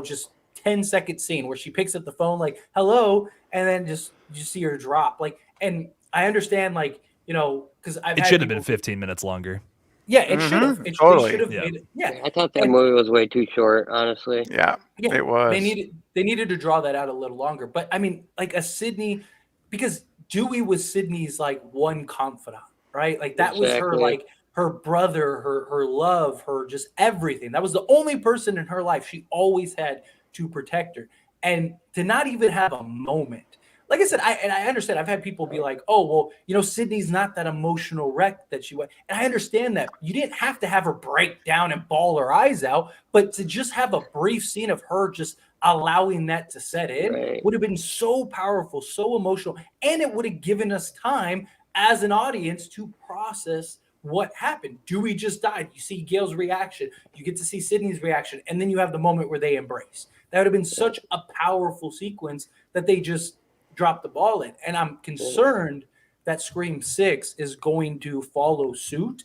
just 10-second scene where she picks up the phone, like, hello, and then just you see her drop. Like, and I understand, like, because it should have been 15 minutes longer. Yeah, it should have. It Totally. should have made it. Yeah, I thought that movie was way too short, honestly. Yeah, it was. They needed to draw that out a little longer. But I mean, like a Sydney, because Dewey was Sydney's like one confidant, right? Like that was her, like her brother, her love, her just everything. That was the only person in her life she always had to protect her. And to not even have a moment. Like I said, I understand. I've had people be like, oh, well, Sydney's not that emotional wreck that she was. And I understand that. You didn't have to have her break down and bawl her eyes out, but to just have a brief scene of her just allowing that to set in would have been so powerful, so emotional. And it would have given us time as an audience to process what happened. Dewey just died. You see Gail's reaction. You get to see Sydney's reaction. And then you have the moment where they embrace. That would have been such a powerful sequence that they just dropped the ball in. And I'm concerned that Scream 6 is going to follow suit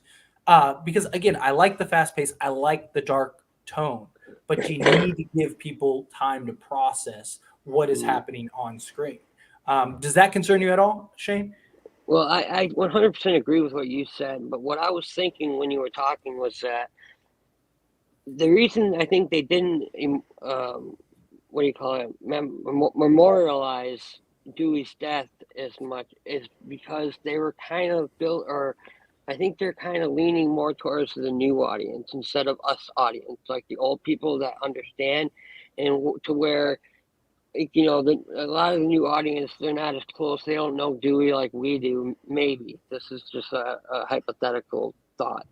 because, again, I like the fast pace. I like the dark tone. But you need to give people time to process what is happening on screen. Does that concern you at all, Shane? Well, I 100% agree with what you said. But what I was thinking when you were talking was that the reason I think they didn't, memorialize Dewey's death as much is because they were kind of built, or I think they're kind of leaning more towards the new audience instead of us audience, like the old people that understand, and to where you know, a lot of the new audience, they're not as close. They don't know Dewey like we do. Maybe this is just a hypothetical thought.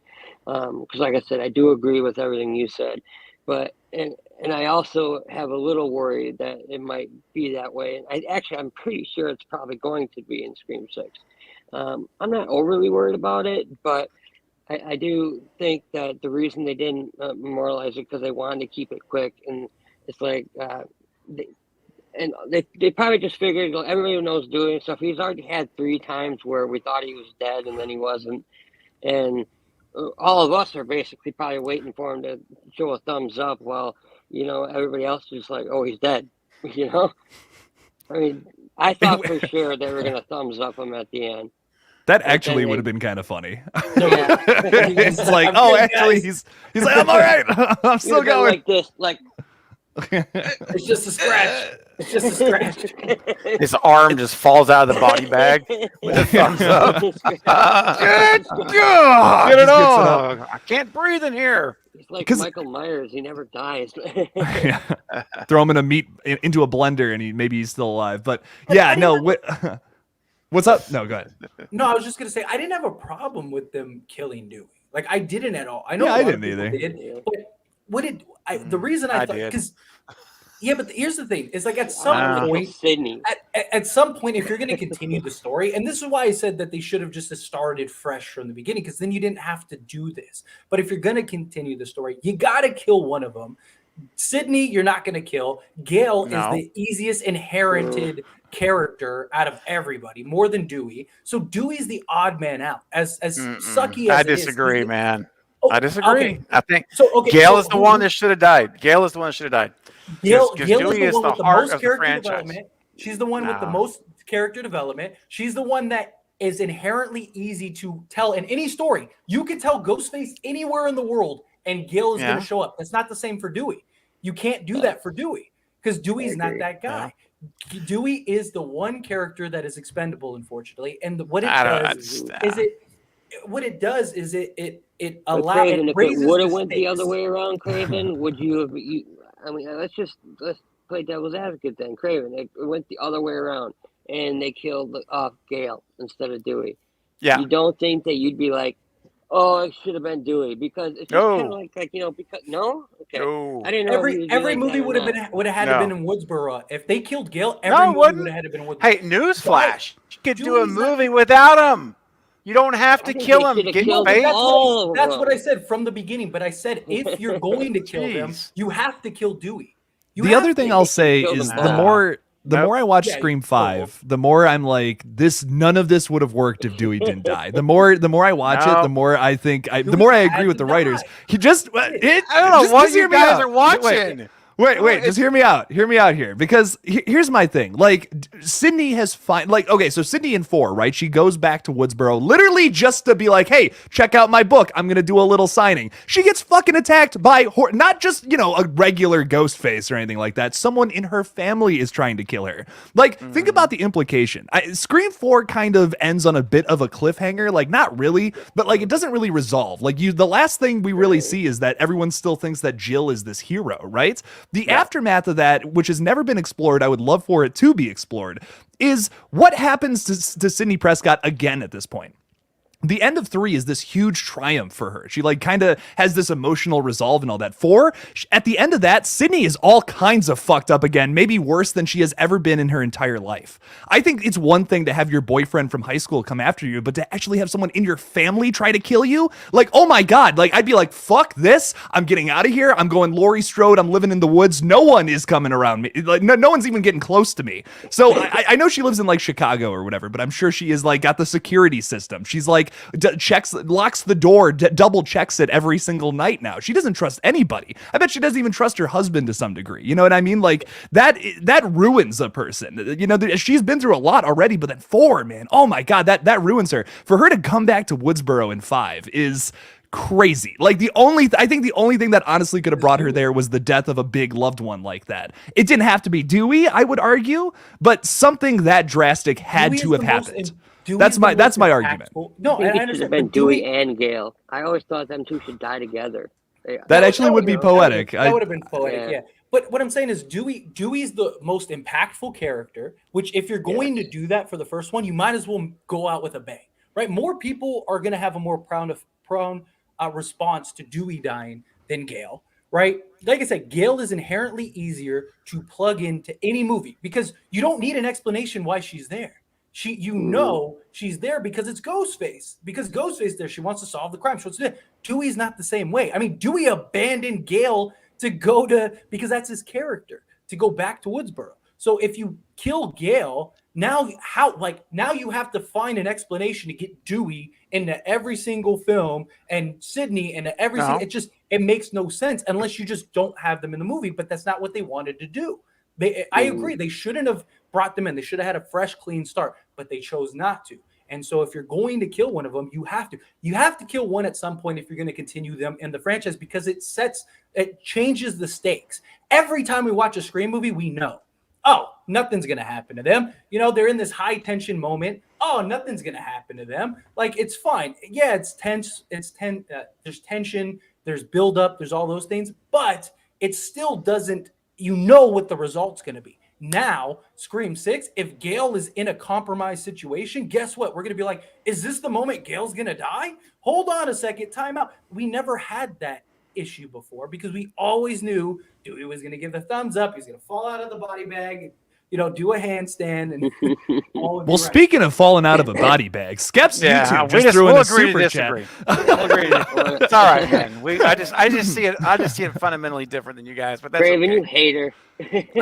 Because, like I said, I do agree with everything you said, but and I also have a little worry that it might be that way. And I'm pretty sure it's probably going to be in Scream 6. I'm not overly worried about it, but I do think that the reason they didn't memorialize it because they wanted to keep it quick, and it's like they probably just figured everybody knows doing stuff. He's already had 3 times where we thought he was dead and then he wasn't, and all of us are basically probably waiting for him to show a thumbs up while, you know, everybody else is like, oh, he's dead. You know, I mean, I thought for sure they were gonna thumbs up him at the end. That actually would have been kind of funny. Yeah. It's like, oh, actually, he's like, I'm all right. I'm still going. Like this, like It's just a scratch. It's just a scratch. His arm just falls out of the body bag with a thumbs up. Get it on! I can't breathe in here. He's like Michael Myers. He never dies. Yeah. Throw him into a blender, and he's still alive. But yeah, no. What's up? No, go ahead. No, I was just gonna say I didn't have a problem with them killing Dewey. Like I didn't at all. I know I didn't either. But the reason I thought because but here's the thing: is like at some point, Sydney. At some point, if you're going to continue the story, and this is why I said that they should have just started fresh from the beginning, because then you didn't have to do this. But if you're going to continue the story, you got to kill one of them. Sydney, you're not going to kill. Gail is the easiest inherited character out of everybody, more than Dewey. So Dewey's the odd man out. As sucky as I disagree, man. I disagree. Okay. I think Gail is the one that should have died. Gail is the one that should have died. Gail Dewey is the one with the most character franchise. development. She's the one with the most character development. She's the one that is inherently easy to tell in any story. You could tell Ghostface anywhere in the world, and Gail is going to show up. That's not the same for Dewey. You can't do that for Dewey because Dewey's not that guy. Yeah. Dewey is the one character that is expendable, unfortunately. And what it does is it allows. Craven, if it would have went the other way around, Craven, would you have? I mean, let's play devil's advocate then. Craven, it went the other way around, and they killed off Gail instead of Dewey. Yeah, you don't think that you'd be like, oh, it should have been Dewey, because it's just kind of like because I didn't know every movie would have had to been in Woodsboro. If they killed Gail, every movie would have had to been in Woodsboro. Hey, newsflash! You could do a movie without him. You don't have to kill him. That's what I said from the beginning. But I said if you're going to kill them, you have to kill Dewey. The other thing I'll say is the more I watch Scream 5, the more I'm like, none of this would have worked if Dewey didn't die. The more I watch it, the more I think the more I agree with the writers. I don't know what you guys are watching. Wait, just hear me out. Hear me out here, because here's my thing. Like, Sydney has so Sydney in 4, right? She goes back to Woodsboro literally just to be like, hey, check out my book. I'm going to do a little signing. She gets fucking attacked by, not just, a regular ghost face or anything like that. Someone in her family is trying to kill her. Like, think about the implication. Scream 4 kind of ends on a bit of a cliffhanger. Like, not really, but like, it doesn't really resolve. Like, the last thing we really see is that everyone still thinks that Jill is this hero, right? The aftermath of that, which has never been explored, I would love for it to be explored, is what happens to Sidney Prescott again at this point. The end of 3 is this huge triumph for her. She kind of has this emotional resolve and all that. 4, at the end of that, Sydney is all kinds of fucked up again, maybe worse than she has ever been in her entire life. I think it's one thing to have your boyfriend from high school come after you, but to actually have someone in your family try to kill you, oh my God, I'd be like, fuck this. I'm getting out of here. I'm going Laurie Strode. I'm living in the woods. No one is coming around me. No one's even getting close to me. So I know she lives in Chicago or whatever, but I'm sure she is got the security system. She's locks the door, double checks it every single night now. She doesn't trust anybody. I bet she doesn't even trust her husband to some degree. You know what I mean? That ruins a person. She's been through a lot already, but then 4, man, oh my God, that ruins her. For her to come back to Woodsboro in 5 is crazy. I think the only thing that honestly could have brought her there was the death of a big loved one like that. It didn't have to be Dewey, I would argue, but something that drastic had to have happened. That's my argument. No, I think it should have been Dewey and Gail. I always thought them two should die together. That actually would be poetic. That would have been poetic, yeah. But what I'm saying is Dewey's the most impactful character, which if you're going to do that for the first one, you might as well go out with a bang, right? More people are going to have a more prone response to Dewey dying than Gale, right? Like I said, Gale is inherently easier to plug into any movie because you don't need an explanation why she's there. She's there because it's Ghostface. Because Ghostface there, she wants to solve the crime. She wants to do it. Dewey's not the same way. I mean, Dewey abandoned Gale because that's his character, to go back to Woodsboro. So if you kill Gale, now you have to find an explanation to get Dewey into every single film and Sydney into every single, it makes no sense unless you just don't have them in the movie, but that's not what they wanted to do. I agree. They shouldn't have brought them in. They should have had a fresh, clean start, but they chose not to. And so if you're going to kill one of them, you have to kill one at some point if you're going to continue them in the franchise, because it changes the stakes. Every time we watch a Scream movie, we know, oh, nothing's going to happen to them. You know, they're in this high tension moment. Oh, nothing's going to happen to them. Like, it's fine. Yeah, it's tense. There's tension. There's buildup. There's all those things, but it still doesn't, you know what the result's going to be. Now, Scream 6, if Gale is in a compromised situation, guess what? We're going to be like, is this the moment Gale's going to die? Hold on a second, time out. We never had that issue before because we always knew Dewey was going to give the thumbs up. He's going to fall out of the body bag, do a handstand. And well, speaking of falling out of a body bag, Skep's YouTube just threw in a super chat. It's all right, man. I just see it fundamentally different than you guys. But that's Craven, okay. you hater.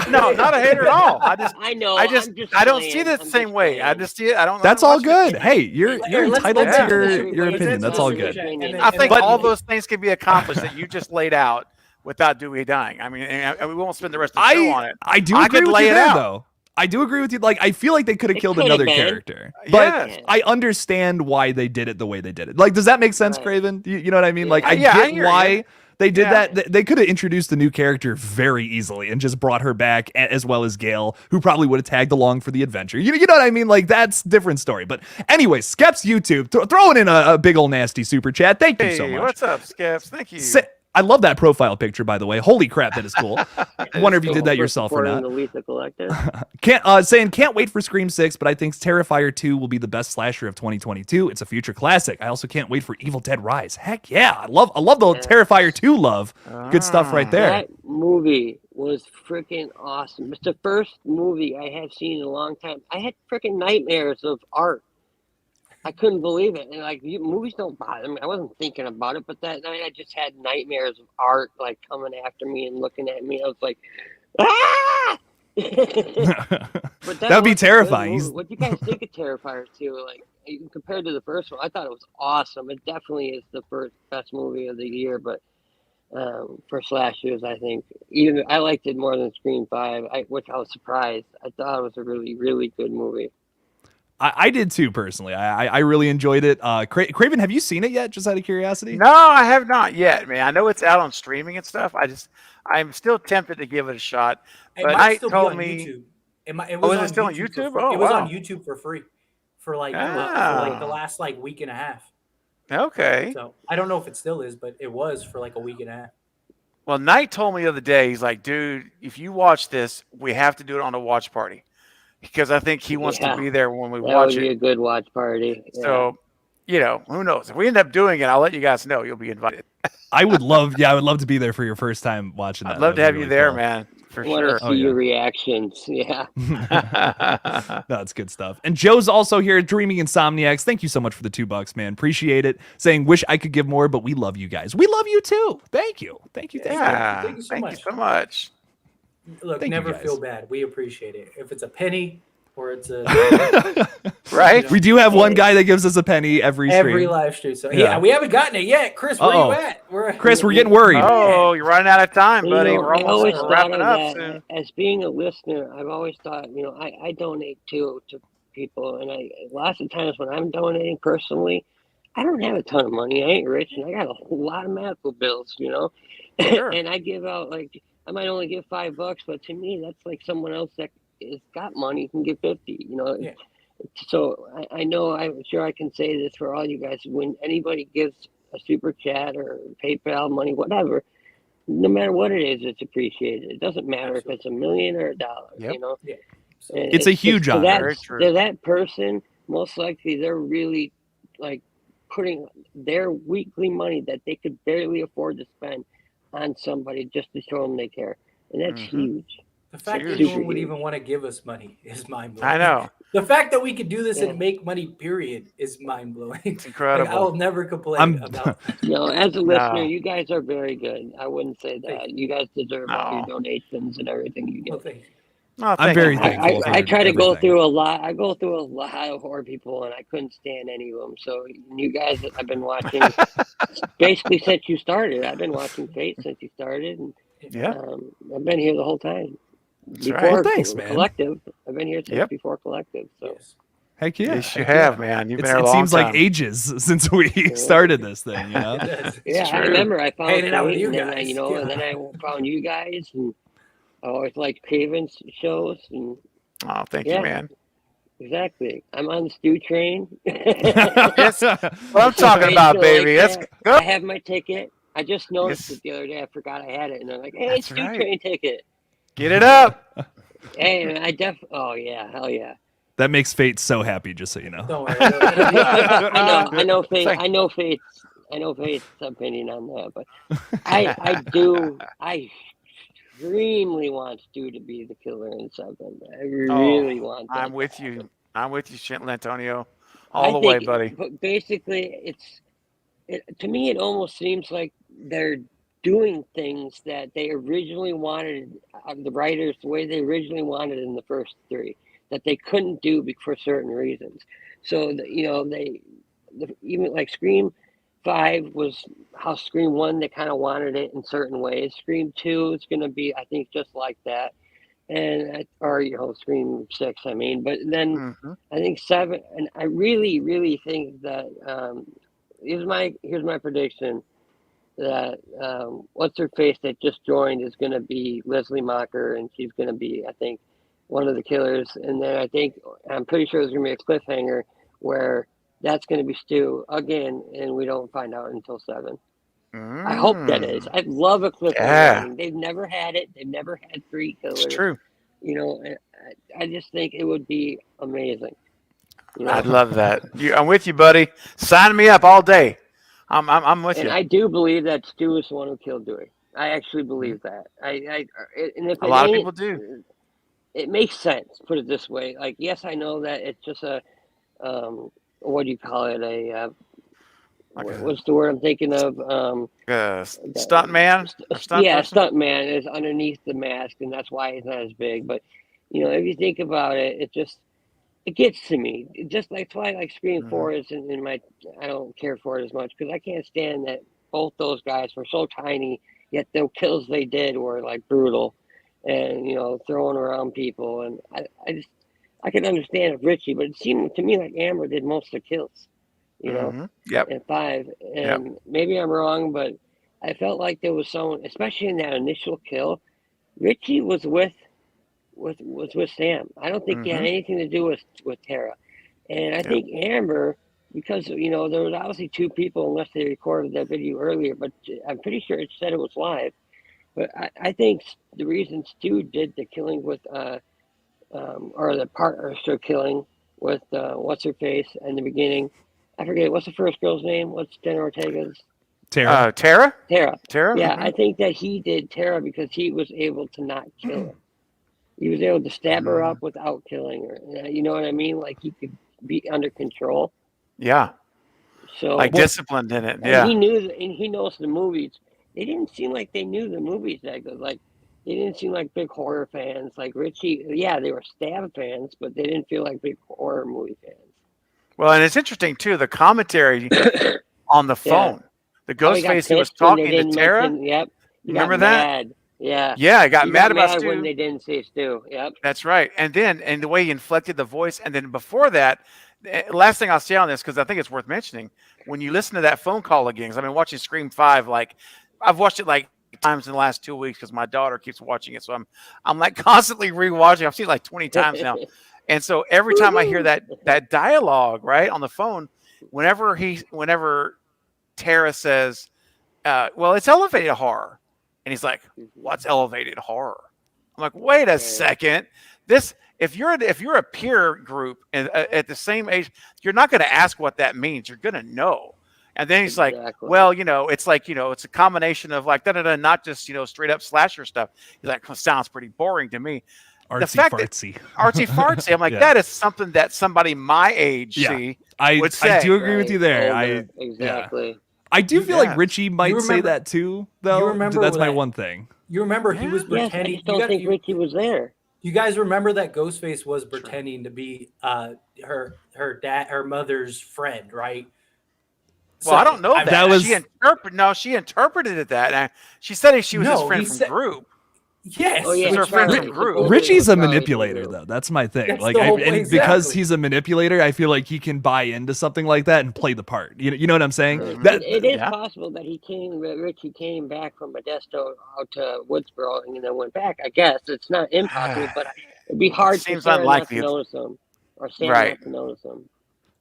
No, not a hater at all. I know. I don't see it the same way. I just see it. I don't. That's all good. Hey, you're entitled to your opinion. That's all good. I think all those things can be accomplished that you just laid out without Dewey dying. I mean, and we won't spend the rest of the show on it. I do agree with you there, though. I do agree with you. Like, I feel like they could have killed another character, but I understand why they did it the way they did it. Like, does that make sense, Craven? You know what I mean? Like, I get why they did that. They could have introduced the new character very easily and just brought her back, as well as Gale, who probably would have tagged along for the adventure. You know what I mean? Like, that's a different story. But anyway, Skep's YouTube throwing in a big old nasty super chat. Thank you so much. What's up, Skeps? Thank you. I love that profile picture, by the way. Holy crap, that is cool. I wonder if you did that yourself or not. Can't wait for Scream 6, but I think Terrifier 2 will be the best slasher of 2022. It's a future classic. I also can't wait for Evil Dead Rise. Heck yeah, I love the Terrifier 2 love. Good stuff right there. That movie was freaking awesome. It's the first movie I have seen in a long time. I had freaking nightmares of art. I couldn't believe it. And like, movies don't bother me. I wasn't thinking about it, but that night I just had nightmares of art like coming after me and looking at me. I was like, ah! That would be terrifying. What do you guys think of Terrifier 2? Like, compared to the first one, I thought it was awesome. It definitely is the best movie of the year, but for slashers, I think even I liked it more than Scream 5, which I was surprised. I thought it was a really, really good movie. I did too, personally. I really enjoyed it. Craven, have you seen it yet? Just out of curiosity. No, I have not yet, man. I know it's out on streaming and stuff. I'm still tempted to give it a shot. But Mike told me, it was still on YouTube? It was on YouTube for free for like the last week and a half. Okay. So I don't know if it still is, but it was for like a week and a half. Well, Knight told me the other day, he's like, dude, if you watch this, we have to do it on a watch party. Because I think he wants to be there when we watch it. That would be a good watch party. Yeah. So, who knows? If we end up doing it, I'll let you guys know. You'll be invited. I would love to be there for your first time watching that. I'd love to have you there, man. For sure. I want to see your reactions. Yeah. That's good stuff. And Joe's also here, Dreaming Insomniacs. Thank you so much for the $2, man. Appreciate it. Saying, wish I could give more, but we love you guys. We love you too. Thank you. Thank you. Thank you so much. Look, never feel bad. We appreciate it. If it's a penny or it's a right. We do have one guy that gives us a penny every live stream. So we haven't gotten it yet. Chris, where you at? Chris, we're getting worried. Oh, you're running out of time, buddy. We're almost wrapping up soon. As being a listener, I've always thought, I donate to people, and lots of times when I'm donating personally, I don't have a ton of money. I ain't rich, and I got a whole lot of medical bills, Sure. And I give out I might only give $5, but to me, that's like someone else that has got money can give 50. Yeah. So I know, I'm sure I can say this for all you guys. When anybody gives a super chat or PayPal money, whatever, no matter what it is, it's appreciated. It doesn't matter if it's $1 million or $1. Yep. You know, Yeah. And It's a huge to honor. Very true. to that person, most likely they're really like putting their weekly money that they could barely afford to spend on somebody just to show them they care, and that's huge. The fact that Huge. anyone would even want to give us money is mind blowing. I know. The fact that we could do this Yeah. and make money, period, is mind blowing. It's incredible. I will never complain about that. You know, as a listener, No. you guys are very good. I wouldn't say that. You guys deserve all your No. donations and everything you Well, get. thank you. Oh, I'm very you. thankful. I try to go everything. through a lot. I go through a lot of horror people, and I couldn't stand any of them. So you guys, I've been watching basically since you started. I've been watching Fate since you started, and Yeah. I've been here the whole time. That's right. Well, thanks, man. Collective. I've been here since Yep. before Collective. So Yes. Heck yeah. Yes, you heck have, yeah. man. You've been It's- here a it long seems time. like ages since we started this thing, you know? It does. yeah, I true. remember I found Hanging out with Fate, you and then guys. and then I found you guys, and I always liked Craven's shows, and Oh, thank Yeah. you, man. exactly. I'm on the stew train. That's what I'm So talking I about, feel baby. like That's that. good. I have my ticket. I just noticed Yes. it the other day. I forgot I had it, and I'm like, "Hey, That's stew right. train ticket." Get it up. Hey, and oh yeah, hell yeah. That makes Fate so happy, just so you know. Don't worry. I know, Faith. Thank- I know Faith's opinion on that, but I extremely want Stu to be the killer in 7. I really want that. I'm with you. I'm with you, Shintle Antonio. I All the way, think- buddy. But basically, to me, it almost seems like they're doing things that they originally wanted, the writers, the way they originally wanted in the first 3, that they couldn't do for certain reasons. So, even like Scream 5 was how Scream 1, they kind of wanted it in certain ways. Scream 2 is going to be, I think, just like that. Or Scream 6, I mean. But then I think 7, and I really, really think that here's my prediction, that what's her face that just joined is going to be Leslie Mocker, and she's going to be, I think, one of the killers. And then I'm pretty sure there's going to be a cliffhanger where that's going to be Stu again, and we don't find out until 7. I hope that is. I'd love a cliffhanger. Yeah. I mean, they've never had it. They've never had 3 killers. It's true. And I just think it would be amazing. I'd love that. I'm with you, buddy. Sign me up all day. I'm with And you. I do believe that Stu is the one who killed Dewey. I actually believe that. And if A lot of people do. It makes sense. Put it this way: like, yes, I know that it's just a, what do you call it? What's the word I'm thinking of? Stunt man. Yeah, stunt man is underneath the mask, and that's why he's not as big. But if you think about it, it gets to me. Just like, that's why I like Scream 4 is in my. I don't care for it as much because I can't stand that both those guys were so tiny, yet the kills they did were like brutal, and throwing around people. And I can understand it, Richie, but it seemed to me like Amber did most of the kills. Yep. In 5, and maybe I'm wrong, but I felt like there was someone, especially in that initial kill. Richie was with Sam. I don't think he had anything to do with Tara, and I think Amber, because there was obviously 2 people, unless they recorded that video earlier, but I'm pretty sure it said it was live. But I think the reason Stu did the killing with or the partnership killing with what's her face in the beginning. I forget, what's the first girl's name? What's Jenna Ortega's? Tara. Tara? Tara. Yeah, Mhm. I think that he did Tara because he was able to not kill her. He was able to stab her up without killing her. You know what I mean? Like, he could be under control. Yeah. So Like disciplined in it. and Yeah. he knew, and he knows the movies. They didn't seem like they knew the movies that good. Like, they didn't seem like big horror fans. Like Richie, yeah, they were stab fans, but they didn't feel like big horror movie fans. Well, and it's interesting too, the commentary on the phone. The Ghostface who was talking to Tara. Yep. Remember that? Mad. Yeah. Yeah, I got He mad about when Stu. they didn't say Stu. Yep. That's right. And the way he inflected the voice. And then before that, last thing I'll say on this, because I think it's worth mentioning, when you listen to that phone call again, because I've been watching Scream 5, like I've watched it like times in the last 2 weeks because my daughter keeps watching it. So I'm like constantly rewatching. I've seen it like 20 times now. And so every time I hear that dialogue, right, on the phone, whenever Tara says, well, it's elevated horror. And he's like, what's elevated horror? I'm like, wait a second. This, if you're a peer group at the same age, you're not going to ask what that means. You're going to know. And then he's like, well, it's like, it's a combination of like, not just, straight up slasher stuff. He's like, sounds pretty boring to me. Artsy fartsy. I'm like, that is something that somebody my age would say. I do agree with you there. Exactly. I do feel like Richie might say that too, though. You remember that's my one thing. You remember he was pretending. Yes, I don't think Richie was there. You guys remember that Ghostface was pretending to be her mother's friend, right? Well, I don't know that. That was she interpreted it that. And she said she was his friend from group. Yes. Oh, yeah, her friend from group. Richie's a manipulator, though. That's my thing. That's because he's a manipulator, I feel like he can buy into something like that and play the part. You know what I'm saying? It is possible that Richie came back from Modesto out to Woodsboro and then went back. I guess it's not impossible, but it'd be hard for Sarah not to notice him or Sam not to notice him.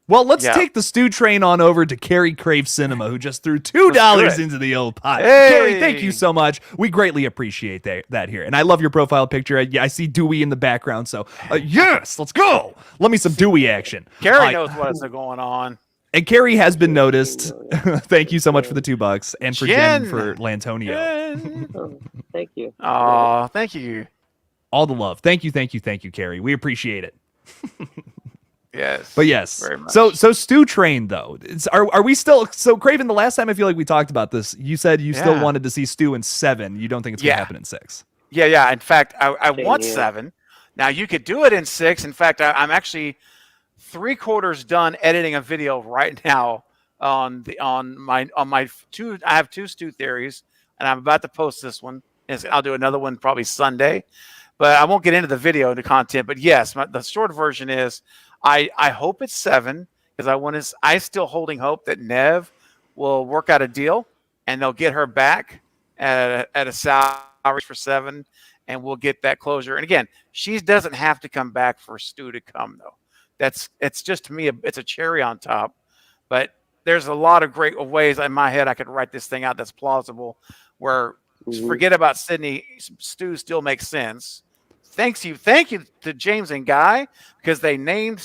Well, let's take the stew train on over to Carrie Crave Cinema, who just threw $2 into the old pot. Hey! Carrie, thank you so much. We greatly appreciate that here. And I love your profile picture. I see Dewey in the background. So, yes, let's go. Let me some Dewey action. Carrie knows what's going on. And Carrie has been noticed. Thank you so much for the $2. And for Jen for Lantonio. Thank you. Oh, thank you. All the love. Thank you, Carrie. We appreciate it. Yes. But yes. Very much. So Stew Train though. Are we still Craven, the last time I feel like we talked about this, you said you still wanted to see Stew in 7. You don't think it's gonna happen in 6. Yeah. In fact, I want 7. Now you could do it in 6. In fact, I'm actually 3/4 done editing a video right now on my 2. I have 2 Stew theories, and I'm about to post this one. I'll do another one probably Sunday. But I won't get into the video, the content. But yes, the short version is I hope it's 7 because I still holding hope that Nev will work out a deal and they'll get her back at a salary for 7, and we'll get that closure. And again, she doesn't have to come back for Stu to come though. It's just to me it's a cherry on top. But there's a lot of great ways in my head I could write this thing out that's plausible. Where forget about Sydney, Stu still makes sense. Thank you to James and Guy because they named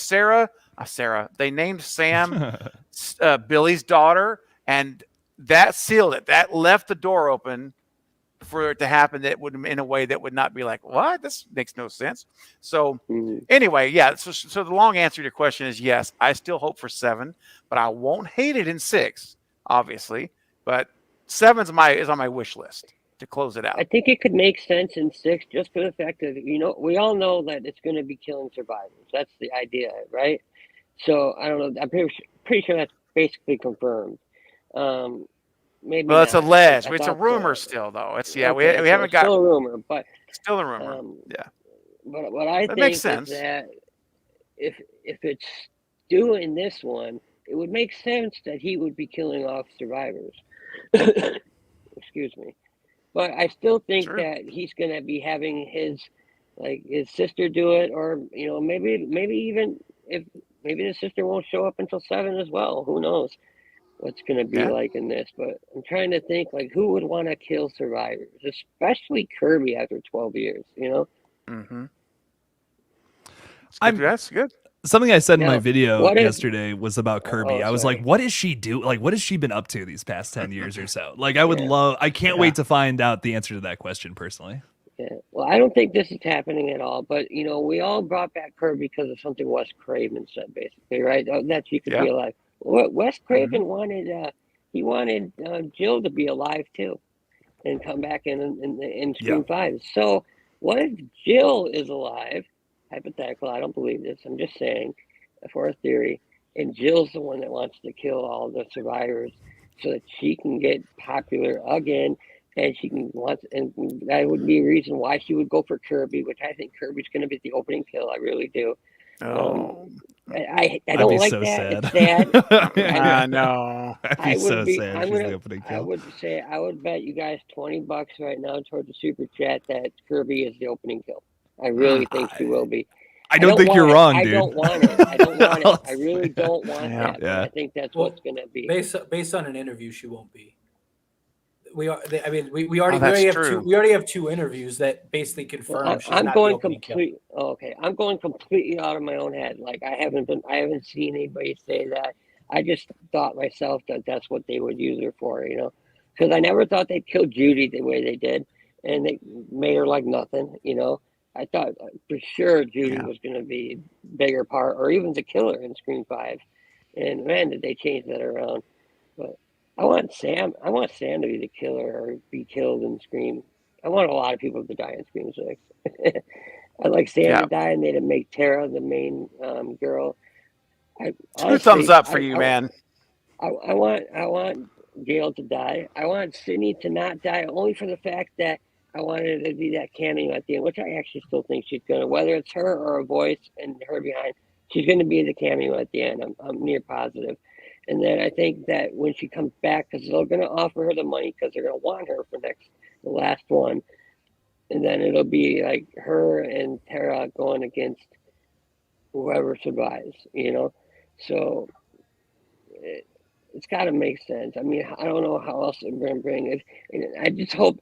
they named Sam Billy's daughter, and that sealed it. That left the door open for it to happen that would in a way that would not be like, what? This makes no sense. So anyway, yeah. So the long answer to your question is yes, I still hope for 7, but I won't hate it in 6, obviously. But 7 is on my wish list to close it out. I think it could make sense in 6 just for the fact that, we all know that it's going to be killing survivors. That's the idea, right? So I don't know. I'm pretty sure that's basically confirmed. Maybe well, it's not. alleged. It's a rumor still, though. It's we haven't got still a rumor, but still a rumor. Yeah. But what I think makes sense. is that if it's doing this one, it would make sense that he would be killing off survivors. Excuse me. But I still think that he's going to be having his sister do it, or maybe even if the sister won't show up until 7 as well. Who knows what's going to be like in this? But I'm trying to think who would want to kill survivors, especially Kirby after 12 years. Mm-hmm. That's good. Something I said in my video yesterday was about Kirby. I was like, what is she do? What has she been up to these past 10 years or so? I can't wait to find out the answer to that question personally. Yeah. Well, I don't think this is happening at all, but we all brought back Kirby because of something Wes Craven said, basically, right? That she could be alive. Wes Craven wanted Jill to be alive too and come back in Scream 5. So what if Jill is alive? Hypothetical, I don't believe this. I'm just saying for a theory. And Jill's the one that wants to kill all the survivors so that she can get popular again, and and that would be a reason why she would go for Kirby, which I think Kirby's going to be the opening kill. I really do. I don't like that. Sad. It's sad. No. I'd be so sad. She's the opening kill. I would bet you guys $20 right now towards the super chat that Kirby is the opening kill. I really think she will be. I don't think you're wrong, dude. I don't want it. I really don't want that. Yeah. I think that's what's going to be. Based on an interview, she won't be. we already true. have two interviews that basically confirm she's I'm not going the opening kill. I'm going completely out of my own head. Like I haven't seen anybody say that. I just thought myself that that's what they would use her for, because I never thought they'd kill Judy the way they did, and they made her like nothing. I thought for sure Judy was going to be a bigger part, or even the killer in Scream 5. And man, did they change that around? But I want Sam to be the killer or be killed in Scream. I want a lot of people to die in Scream 6. I'd like Sam to die, and they'd make Tara the main girl. Two thumbs up for you, man. I want Gail to die. I want Sydney to not die, only for the fact that I wanted her to be that cameo at the end, which I actually still think she's gonna. Whether it's her or a voice and her behind, she's gonna be the cameo at the end. I'm near positive. And then I think that when she comes back, because they're gonna offer her the money, because they're gonna want her for the last one, and then it'll be like her and Tara going against whoever survives. So it's got to make sense. I mean, I don't know how else they're going to bring it. And I just hope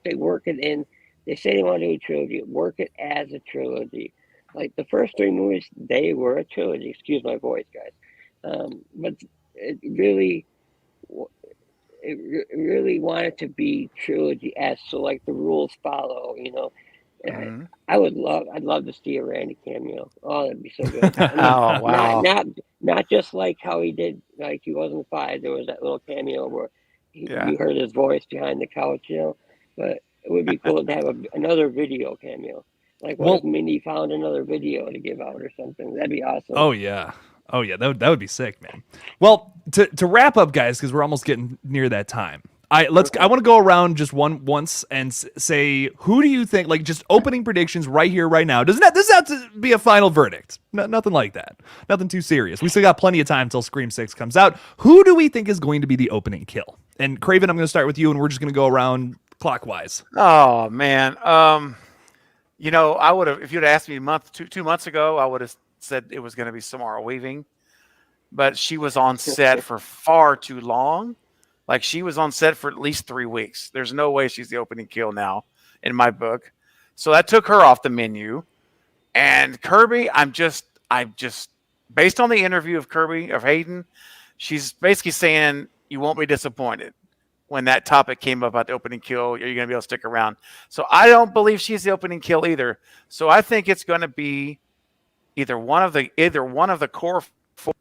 they work it in. They say they want to do a trilogy. Work it as a trilogy. Like the first 3 movies, they were a trilogy. Excuse my voice, guys. But it really wanted to be trilogy-esque. So like the rules follow, Mm-hmm. I'd love to see a Randy cameo. Oh, that'd be so good. I mean, oh wow! Not just like how he did, like he was in 5. There was that little cameo where you heard his voice behind the couch, But it would be cool to have another video cameo. Like what if Mindy found another video to give out or something? That'd be awesome. Oh yeah. That would be sick, man. Well, to wrap up, guys, because we're almost getting near that time. I want to go around just once and say, who do you think, like just opening predictions right here, right now. Doesn't have to be a final verdict. Nothing like that. Nothing too serious. We still got plenty of time until Scream 6 comes out. Who do we think is going to be the opening kill? And Craven, I'm going to start with you, and we're just going to go around clockwise. Oh man. I would have, if you'd asked me two months ago, I would have said it was going to be Samara Weaving, but she was on set for far too long. Like she was on set for at least 3 weeks. There's no way she's the opening kill now in my book. So that took her off the menu. And Kirby, I'm just based on the interview of Hayden, she's basically saying you won't be disappointed when that topic came up about the opening kill. Are you going to be able to stick around? So I don't believe she's the opening kill either. So I think it's going to be either one of the core 4,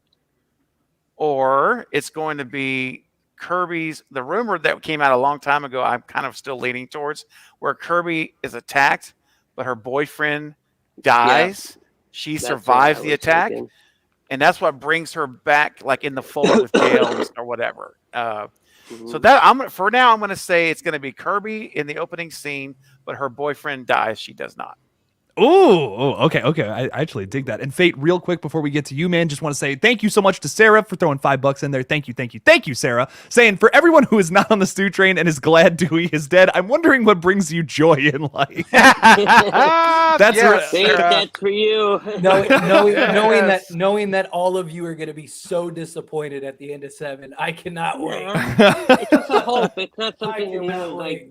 or it's going to be Kirby's. The rumor that came out a long time ago, I'm kind of still leaning towards, where Kirby is attacked, but her boyfriend dies. She survives the attack, and that's what brings her back, like in the fold with Gail or whatever. So that I'm going to say it's going to be Kirby in the opening scene, but her boyfriend dies. She does not. Oh, okay. I actually dig that. And Fate, real quick before we get to you, man, just want to say thank you so much to Sarah for throwing $5 in there. Thank you, Sarah. Saying, for everyone who is not on the stew train and is glad Dewey is dead, I'm wondering what brings you joy in life. That's for you. Knowing that all of you are going to be so disappointed at the end of 7, I cannot wait. It's just a hope. It's not something like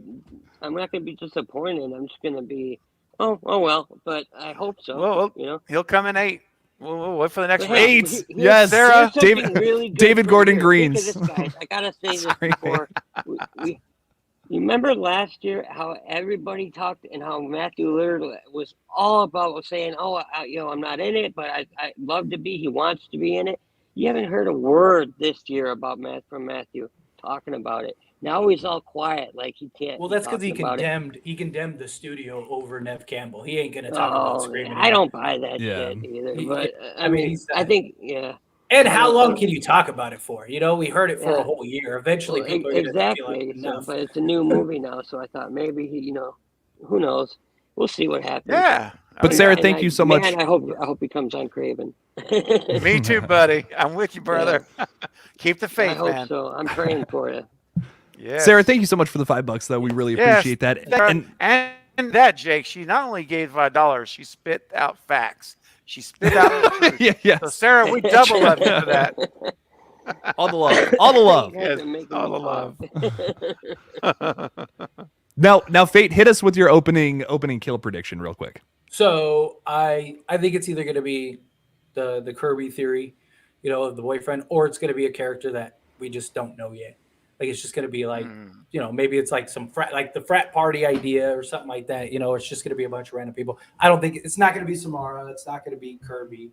I'm not going to be disappointed. I'm just going to be. Oh well, but I hope so. Well, he'll come in 8. We'll wait for the next one. 8. Yes, Sarah. David Gordon Greens. I gotta say this before. You remember last year how everybody talked and how Matthew Lillard was all about saying, I'm not in it, but I'd love to be. He wants to be in it. You haven't heard a word this year about from Matthew talking about it. Now he's all quiet, like he can't. Well, that's because he condemned the studio over Nev Campbell. He ain't gonna talk about Scream. I don't buy that shit either. But I think. And how long can you talk about it for? We heard it for a whole year. Eventually, people are gonna feel like enough. But it's a new movie now, so I thought maybe who knows? We'll see what happens. Yeah. But Sarah, thank you so much. Man, I hope he comes on Craven. Me too, buddy. I'm with you, brother. Keep the faith, man. I hope so. I'm praying for you. Yes. Sarah, thank you so much for the $5, though. We really appreciate that. And that, Jake, she not only gave $5, she spit out facts. She spit out the truth. Yeah. So, Sarah, we double love you for that. All the love. All the love. Yes, all the love. Now, Fate, hit us with your opening kill prediction real quick. So I think it's either going to be the Kirby theory, of the boyfriend, or it's going to be a character that we just don't know yet. Like it's just going to be like, maybe it's like some like the frat party idea or something like that. It's just going to be a bunch of random people. I don't think it's not going to be Samara. It's not going to be Kirby.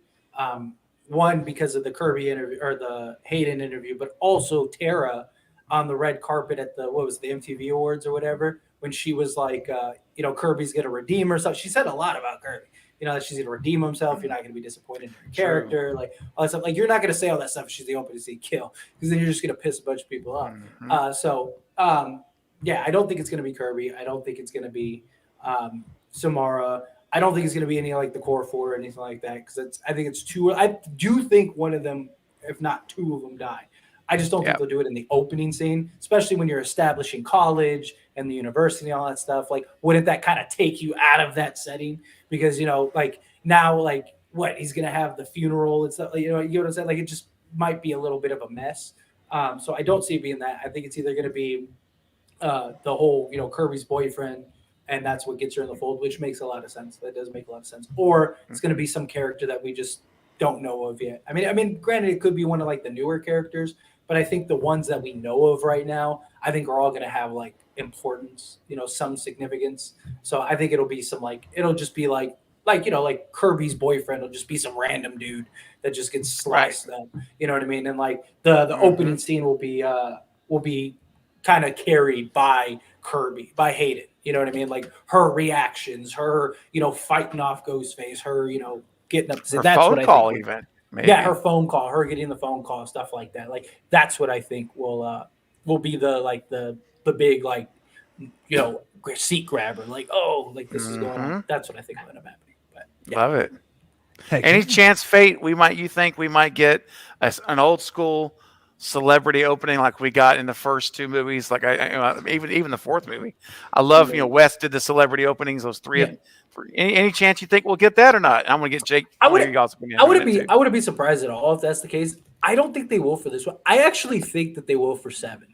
One, because of the Kirby interview or the Hayden interview, but also Tara on the red carpet at the MTV Awards or whatever, when she was like, Kirby's going to redeem herself. She said a lot about Kirby. That she's going to redeem himself. You're not going to be disappointed in her character. Like all that stuff. Like you're not going to say all that stuff if she's the opening scene kill, because then you're just going to piss a bunch of people off. I don't think it's going to be Kirby. I don't think it's going to be Samara. I don't think it's going to be any like the core four or anything like that, because I think it's too. I do think one of them, if not two of them, die. I just don't think they'll do it in the opening scene, especially when you're establishing college and the university and all that stuff. Like, wouldn't that kind of take you out of that setting? Because, like now, like what he's going to have the funeral and stuff, you know what I'm saying? Like, it just might be a little bit of a mess. So I don't see it being that. I think it's either going to be the whole, Kirby's boyfriend, and that's what gets her in the fold, which makes a lot of sense. That does make a lot of sense. Or it's going to be some character that we just don't know of yet. I mean, granted, it could be one of like the newer characters, but I think the ones that we know of right now, I think are all going to have like importance, some significance. So I think it'll be it'll just be like Kirby's boyfriend will just be some random dude that just gets sliced up. You know what I mean? And like the opening scene will be kind of carried by Kirby, by Hayden. You know what I mean? Like her reactions, her, fighting off Ghostface, her, getting up. Her that's phone what call I think. even. Maybe. Yeah, her phone call, her getting the phone call, stuff like that. Like that's what I think will be the big like seat grabber. Like this is going on. That's what I think will end up happening. But yeah. Love it. Any chance, Fate, you think we might get an old school celebrity opening like we got in the first two movies? Like even the fourth movie. I love Wes did the celebrity openings. Those three. Yeah. Any chance you think we'll get that or not? I'm gonna get Jake. I wouldn't be surprised at all if that's the case. I don't think they will for this one. I actually think that they will for 7,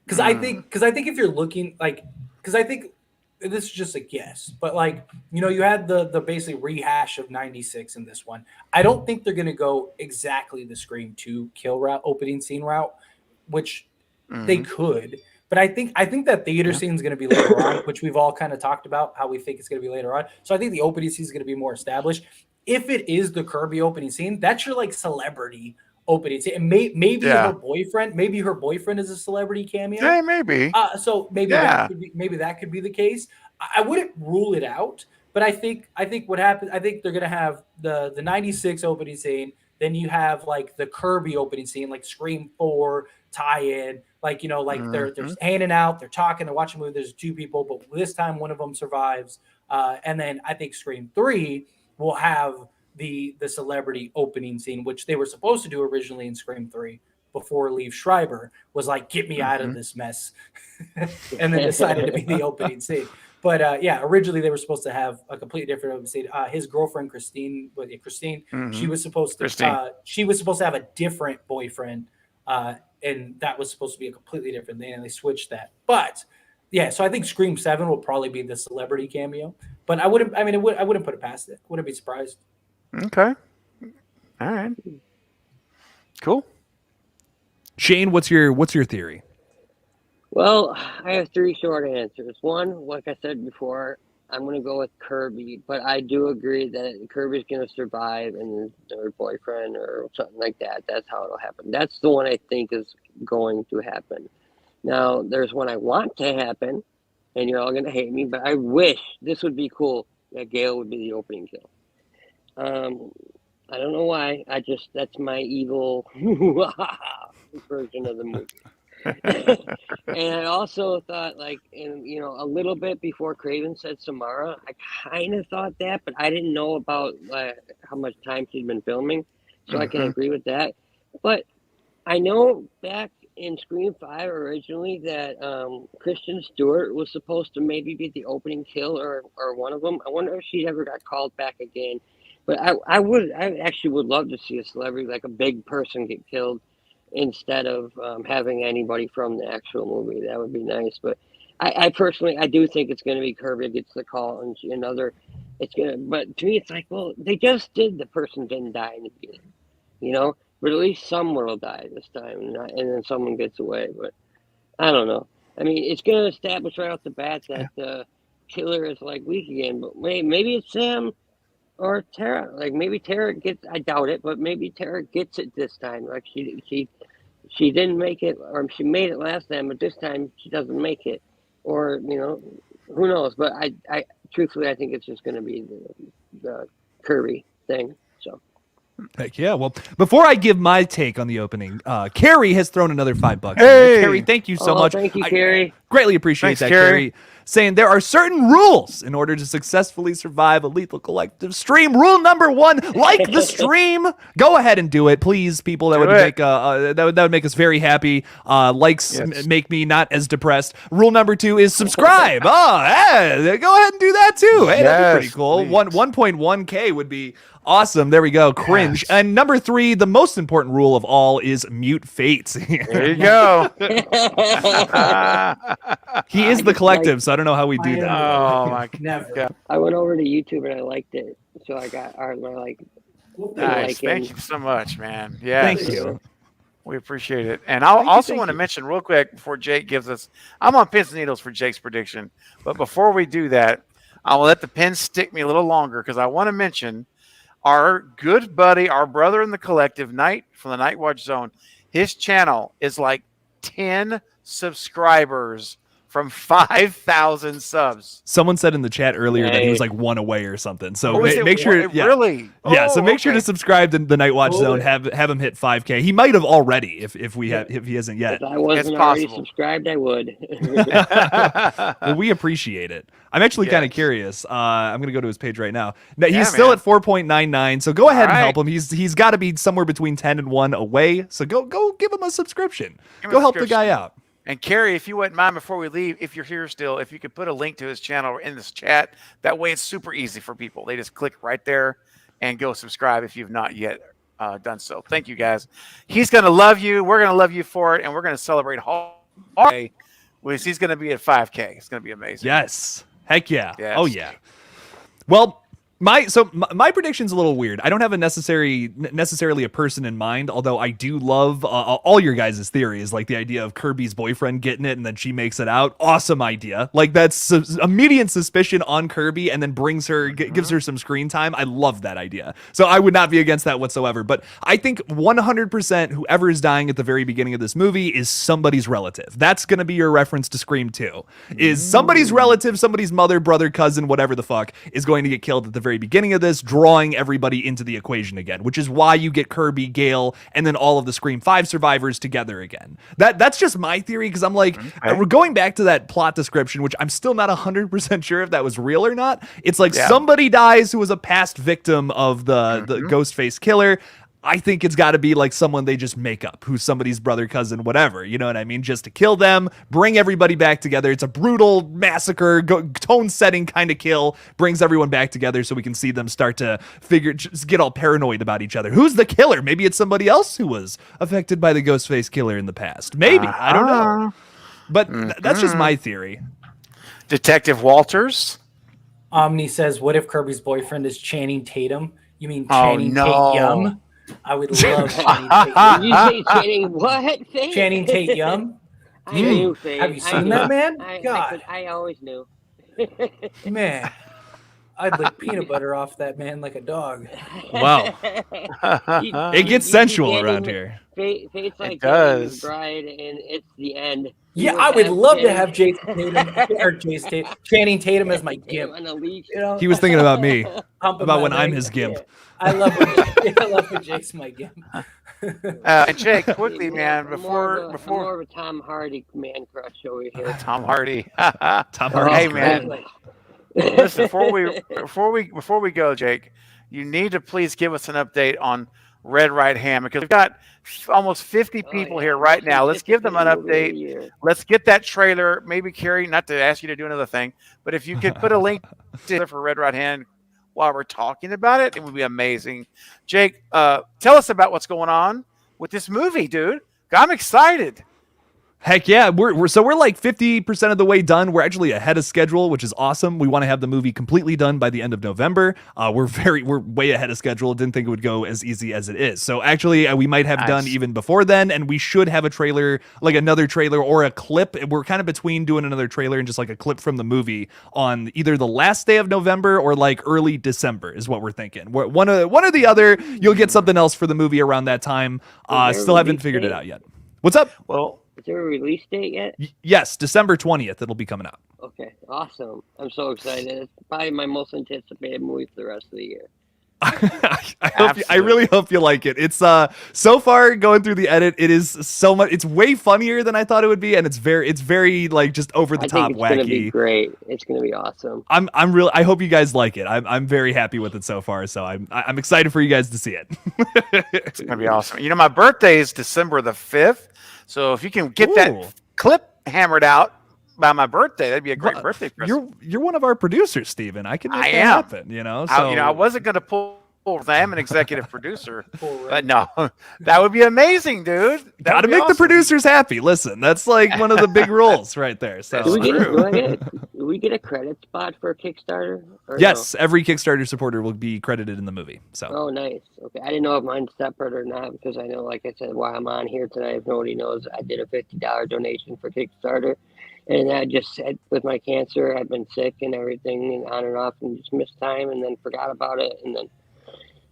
because I think if you're looking because I think this is just a guess, but you had the basically rehash of 96 in this one. I don't think they're gonna go exactly the Scream 2 kill route, opening scene route, which they could. But I think that theater scene is going to be later on, which we've all kind of talked about how we think it's going to be later on. So I think the opening scene is going to be more established. If it is the Kirby opening scene, that's your celebrity opening scene. And maybe her boyfriend is a celebrity cameo. Yeah, maybe. So maybe that could be the case. I wouldn't rule it out, but I think what happens. I think they're going to have the 96 opening scene. Then you have the Kirby opening scene, like Scream 4 tie-in. They're hanging out, they're talking, they're watching a movie. There's 2 people, but this time one of them survives. And then I think Scream 3 will have the celebrity opening scene, which they were supposed to do originally in Scream 3 before Liev Schreiber was like, get me out of this mess. And then decided to be the opening scene. But originally they were supposed to have a completely different opening scene. His girlfriend Christine, she was supposed to have a different boyfriend. And that was supposed to be a completely different thing, and they switched that. But yeah, so I think Scream 7 will probably be the celebrity cameo. But I wouldn't put it past it. Wouldn't be surprised. Okay. All right. Cool. Shane, what's your theory? Well, I have 3 short answers. One, like I said before, I'm going to go with Kirby, but I do agree that Kirby's going to survive and her boyfriend or something like that. That's how it'll happen. That's the one I think is going to happen. Now, there's one I want to happen, and you're all going to hate me, but I wish this would be cool that Gale would be the opening kill. I don't know why. That's my evil version of the movie. And I also thought, a little bit before Craven said Samara, I kind of thought that, but I didn't know about how much time she'd been filming, so I can agree with that. But I know back in Scream 5 originally that Kristen Stewart was supposed to maybe be the opening kill or one of them. I wonder if she ever got called back again. But I actually would love to see a celebrity, like a big person, get killed. instead of having anybody from the actual movie. That would be nice. But I personally, I do think it's going to be Kirby that gets the call and another. It's gonna, but to me, it's like, well, they just did. The person didn't die in the beginning, you know. But at least someone will die this time, and then someone gets away. But I don't know. I mean, it's going to establish right off the bat that the killer is like weak again. But maybe it's Sam or Tara. Like maybe Tara gets. I doubt it, but maybe Tara gets it this time. Like she didn't make it, or she made it last time, but this time she doesn't make it, or who knows? But I truthfully, I think it's just going to be the Kirby thing. So. Heck yeah. Well, before I give my take on the opening, Carrie has thrown another $5. Hey! Carrie, thank you so much. Thank you, Carrie. Greatly appreciate Thanks, that, Carrie. Saying there are certain rules in order to successfully survive a Lethal Collective stream. Rule number 1, like the stream. Go ahead and do it, please, people. That would make that would make us very happy. Likes make me not as depressed. Rule number 2 is subscribe. Go ahead and do that too. Hey, that'd be pretty cool. 1.1K would be awesome. There we go. Cringe. Yes. And number 3, the most important rule of all is mute fates. There you go. He is the collective, so I don't know how we do that. Oh my Never. God. I went over to YouTube and I liked it, so I got my Nice. Thank you so much, man. Yeah. Thank you. We appreciate it. And I also want to mention real quick before Jake gives us, I'm on pins and needles for Jake's prediction. But before we do that, I'll let the pen stick me a little longer because I want to mention our good buddy, our brother in the collective, Knight from the Nightwatch Zone. His channel is like 10 subscribers from 5,000 subs. Someone said in the chat earlier that he was like 1 away or something. So make sure, really, so make sure to subscribe to the Nightwatch Zone. Have him hit 5K. He might have already if he hasn't yet. If I wasn't already subscribed, I would. Well, we appreciate it. I'm actually kind of curious. I'm gonna go to his page right now. He's still at 4.99. So go ahead and help him. He's got to be somewhere between 10 and 1 away. So go give him a subscription. Go help the guy out. And Carrie, if you wouldn't mind before we leave, if you're here still, if you could put a link to his channel in this chat, that way it's super easy for people. They just click right there and go subscribe if you've not yet done so. Thank you, guys. He's going to love you. We're going to love you for it. And we're going to celebrate holiday. He's going to be at 5K. It's going to be amazing. Yes. Heck yeah. Yes. Oh, yeah. Well, my prediction's a little weird. I don't have necessarily a person in mind, although I do love all your guys' theories, like the idea of Kirby's boyfriend getting it and then she makes it out. Awesome idea. Like that's immediate suspicion on Kirby and then brings her, gives her some screen time. I love that idea. So I would not be against that whatsoever. But I think 100% whoever is dying at the very beginning of this movie is somebody's relative. That's going to be your reference to Scream 2. Is somebody's relative, somebody's mother, brother, cousin, whatever the fuck, is going to get killed at the very beginning of this, drawing everybody into the equation again, which is why you get Kirby, Gale, and then all of the Scream 5 survivors together again. That's just my theory, because I'm like, we're going back to that plot description, which I'm still not 100% sure if that was real or not. It's like somebody dies who was a past victim of the Ghostface killer. I think it's got to be like someone they just make up, who's somebody's brother, cousin, whatever. You know what I mean? Just to kill them, bring everybody back together. It's a brutal massacre, tone-setting kind of kill. Brings everyone back together so we can see them start to just get all paranoid about each other. Who's the killer? Maybe it's somebody else who was affected by the Ghostface killer in the past. Maybe. I don't know. But that's just my theory. Detective Walters. Omni says, what if Kirby's boyfriend is Channing Tatum? You mean Channing Tatum? I would love Channing Tatum. You say Channing what? Channing Tatum? I knew. Have you seen that, man? God. I always knew. Man, I'd lick peanut butter off that man like a dog. Wow. It gets sensual around here. Fate's like it does. Bride, and it's the end. Yeah, I would love to have Jason Tatum or Channing Tatum as my gimp. You know? He was thinking about me, about when I'm his gimp. Yeah. I love when Jake's my gimp. And Jake, quickly, man, more of a Tom Hardy man crush over here. Tom Hardy. Tom Hardy. Hey, man. Listen, before we go, Jake, you need to please give us an update on Red Right Hand, because we've got almost 50 people here right now. Let's give them an update. Let's get that trailer. Maybe Carrie, not to ask you to do another thing, but if you could put a link for Red Right Hand while we're talking about it, it would be amazing. Jake, tell us about what's going on with this movie, dude. I'm excited. Heck yeah, we're like 50% of the way done. We're actually ahead of schedule, which is awesome. We want to have the movie completely done by the end of November. We're way ahead of schedule. Didn't think it would go as easy as it is. So actually, we might have done even before then, and we should have a trailer, like another trailer or a clip. We're kind of between doing another trailer and just like a clip from the movie on either the last day of November or like early December is what we're thinking. One or the other. You'll get something else for the movie around that time. Still haven't figured it out yet. What's up? Well. Is there a release date yet? Yes, December 20th. It'll be coming out. Okay, awesome. I'm so excited. It's probably my most anticipated movie for the rest of the year. I really hope you like it. It's so far going through the edit, it is so much. It's way funnier than I thought it would be, and it's very like just over the top wacky. It's gonna be great. It's gonna be awesome. I hope you guys like it. I'm very happy with it so far. So I'm excited for you guys to see it. It's gonna be awesome. My birthday is December the 5th. So if you can get that clip hammered out by my birthday, that'd be a great birthday present. You're one of our producers, Steven. I can make that happen. I wasn't going to pull. I am an executive producer, but no, that would be amazing, dude. Got to make the producers happy. Listen, that's like one of the big rules right there. So do we get a credit spot for Kickstarter? Yes, every Kickstarter supporter will be credited in the movie. So. Oh, nice. Okay, I didn't know if mine's separate or not because I know, like I said, while I'm on here tonight, if nobody knows, I did a $50 donation for Kickstarter. And I just said with my cancer, I've been sick and everything and on and off and just missed time and then forgot about it and then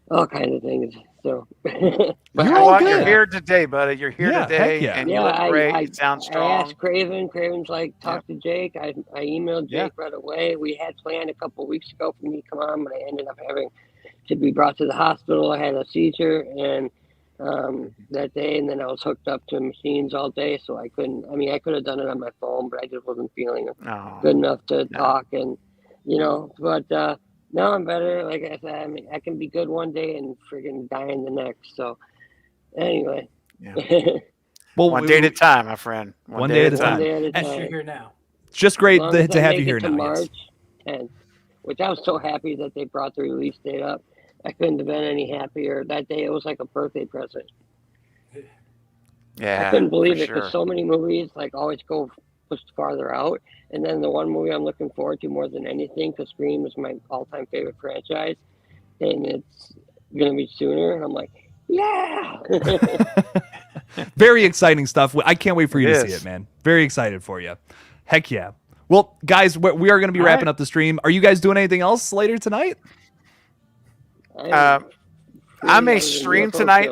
all kinds of things. So, but you're here today, buddy. You're here today, and you look great. You sound strong. I asked Craven. Craven's like, talk to Jake. I emailed Jake right away. We had planned a couple of weeks ago for me to come on, but I ended up having to be brought to the hospital. I had a seizure and that day, and then I was hooked up to machines all day, so I couldn't. I mean, I could have done it on my phone, but I just wasn't feeling good enough to talk, and but. No, I'm better. Like I said, I mean, I can be good one day and friggin' dying the next. So, anyway. Well, one day at a time, my friend. One day at a time. And you're here now. It's just great to have you here now. March 10th, which I was so happy that they brought the release date up. I couldn't have been any happier. That day, it was like a birthday present. Yeah, I couldn't believe it because so many movies like always go pushed farther out. And then the one movie I'm looking forward to more than anything, because Scream is my all-time favorite franchise, and it's going to be sooner. And I'm like, yeah. Very exciting stuff. I can't wait for you to see it, man. Very excited for you. Heck yeah. Well, guys, we are going to be wrapping up the stream. Are you guys doing anything else later tonight? I may stream tonight.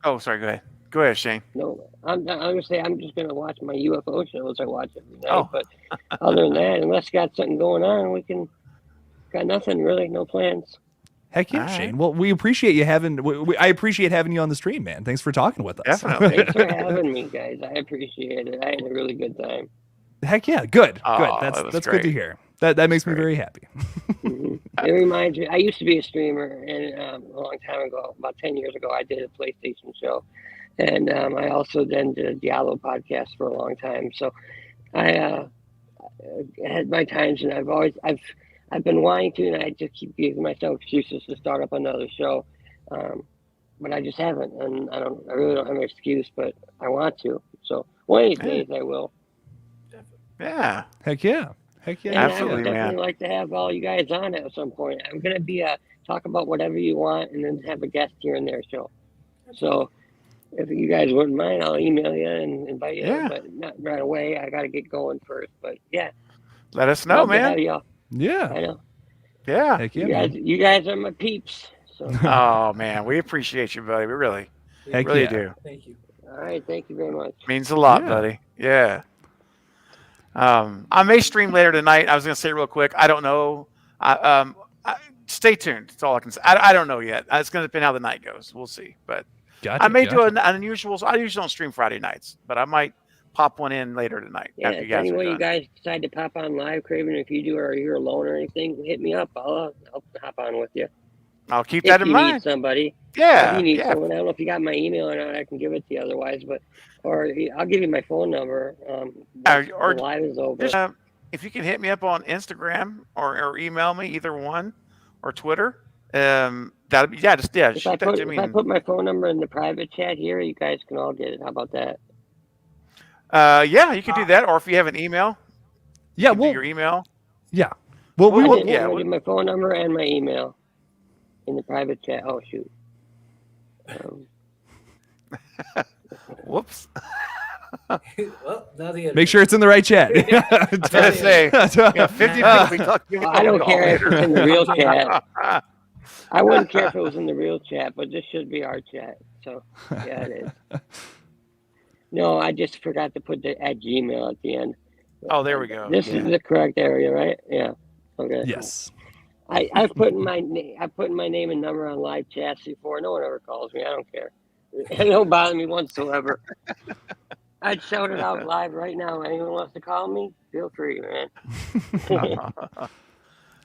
Oh, sorry. Go ahead. Go ahead, Shane. No, I'm gonna say I'm just gonna watch my UFO shows I watch every night. But other than that, unless got something going on, got nothing really, no plans. Heck yeah, Shane. Well, we appreciate you having. I appreciate having you on the stream, man. Thanks for talking with us. Definitely. Thanks for having me, guys. I appreciate it. I had a really good time. Heck yeah, good. That's good to hear. That makes me very happy. It reminds me. I used to be a streamer, and a long time ago, about 10 years ago, I did a PlayStation show. And I also then did a Diablo podcast for a long time. So I had my times, and I've been wanting to, and I just keep giving myself excuses to start up another show, but I just haven't, and I really don't have an excuse, but I want to. So one of these days I will. Yeah. Heck yeah. Heck yeah. And absolutely, I would definitely man. like to have all you guys on at some point. I'm gonna be talk about whatever you want, and then have a guest here and there show. So. If you guys wouldn't mind, I'll email you and invite you, but not right away. I got to get going first. But yeah, let us know, man. Yeah, I know. Yeah, heck yeah, you guys are my peeps. So. Oh man, we appreciate you, buddy. We really do. Thank you. All right, thank you very much. Means a lot, buddy. Yeah. I may stream later tonight. I was gonna say real quick. I don't know. Stay tuned. That's all I can say. I don't know yet. It's gonna depend how the night goes. We'll see, but. Gotcha, I may do an unusual. I usually don't stream Friday nights, but I might pop one in later tonight. Yeah, after you guys anyway, you guys decide to pop on live, Craven. If you do, or you're alone or anything, hit me up. I'll hop on with you. I'll keep that in mind. If you need somebody, yeah, if you need someone, I don't know if you got my email or not. I can give it to you otherwise, or I'll give you my phone number. Or live is over. If you can hit me up on Instagram or email me, either one, or Twitter. That'd be shoot that to me. If I put my phone number in the private chat here, you guys can all get it. How about that? Yeah, you can do that. Or if you have an email, Yeah, do your email. yeah. Well, we I will. did, I did my phone number and my email in the private chat. Oh shoot. Whoops. Well, now the Make sure it's in the right chat. I was gonna say, 50 people we talked to. I don't care if it's in the real chat. I wouldn't care if it was in the real chat, but this should be our chat. So yeah, it is. No, I just forgot to put the at Gmail at the end. Oh, there we go. This is the correct area, right? Yeah. Okay. Yes. I've put in my name and number on live chats before. No one ever calls me. I don't care. It don't bother me whatsoever. I'd shout it out live right now. Anyone wants to call me? Feel free, man.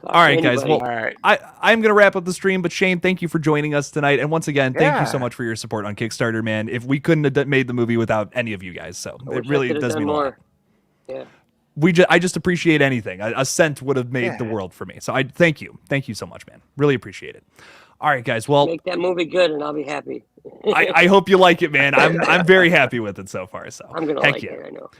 All right, guys. Well, All right. I'm going to wrap up the stream, but Shane, thank you for joining us tonight. And once again, thank you so Yeah. much for your support on Kickstarter, man. If we couldn't have made the movie without any of you guys, so it really does mean a lot. Yeah. I just appreciate anything. A cent would have made the world for me. So I thank you so much, man. Really appreciate it. All right, guys. Well, Make that movie good, and I'll be happy. I hope you like it, man. I'm very happy with it so far. So I'm gonna heck like yeah. it. I know.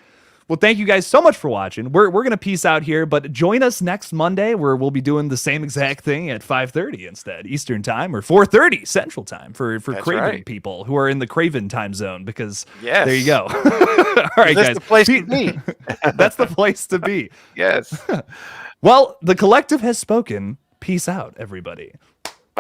Well, thank you guys so much for watching. We're gonna peace out here, but join us next Monday where we'll be doing the same exact thing at 5:30 instead Eastern time or 4:30 Central time for Craven right. people who are in the Craven time zone because Yes. there you go. All right, That's guys. the place to be. That's the place to be. Yes. Well, the collective has spoken. Peace out, everybody.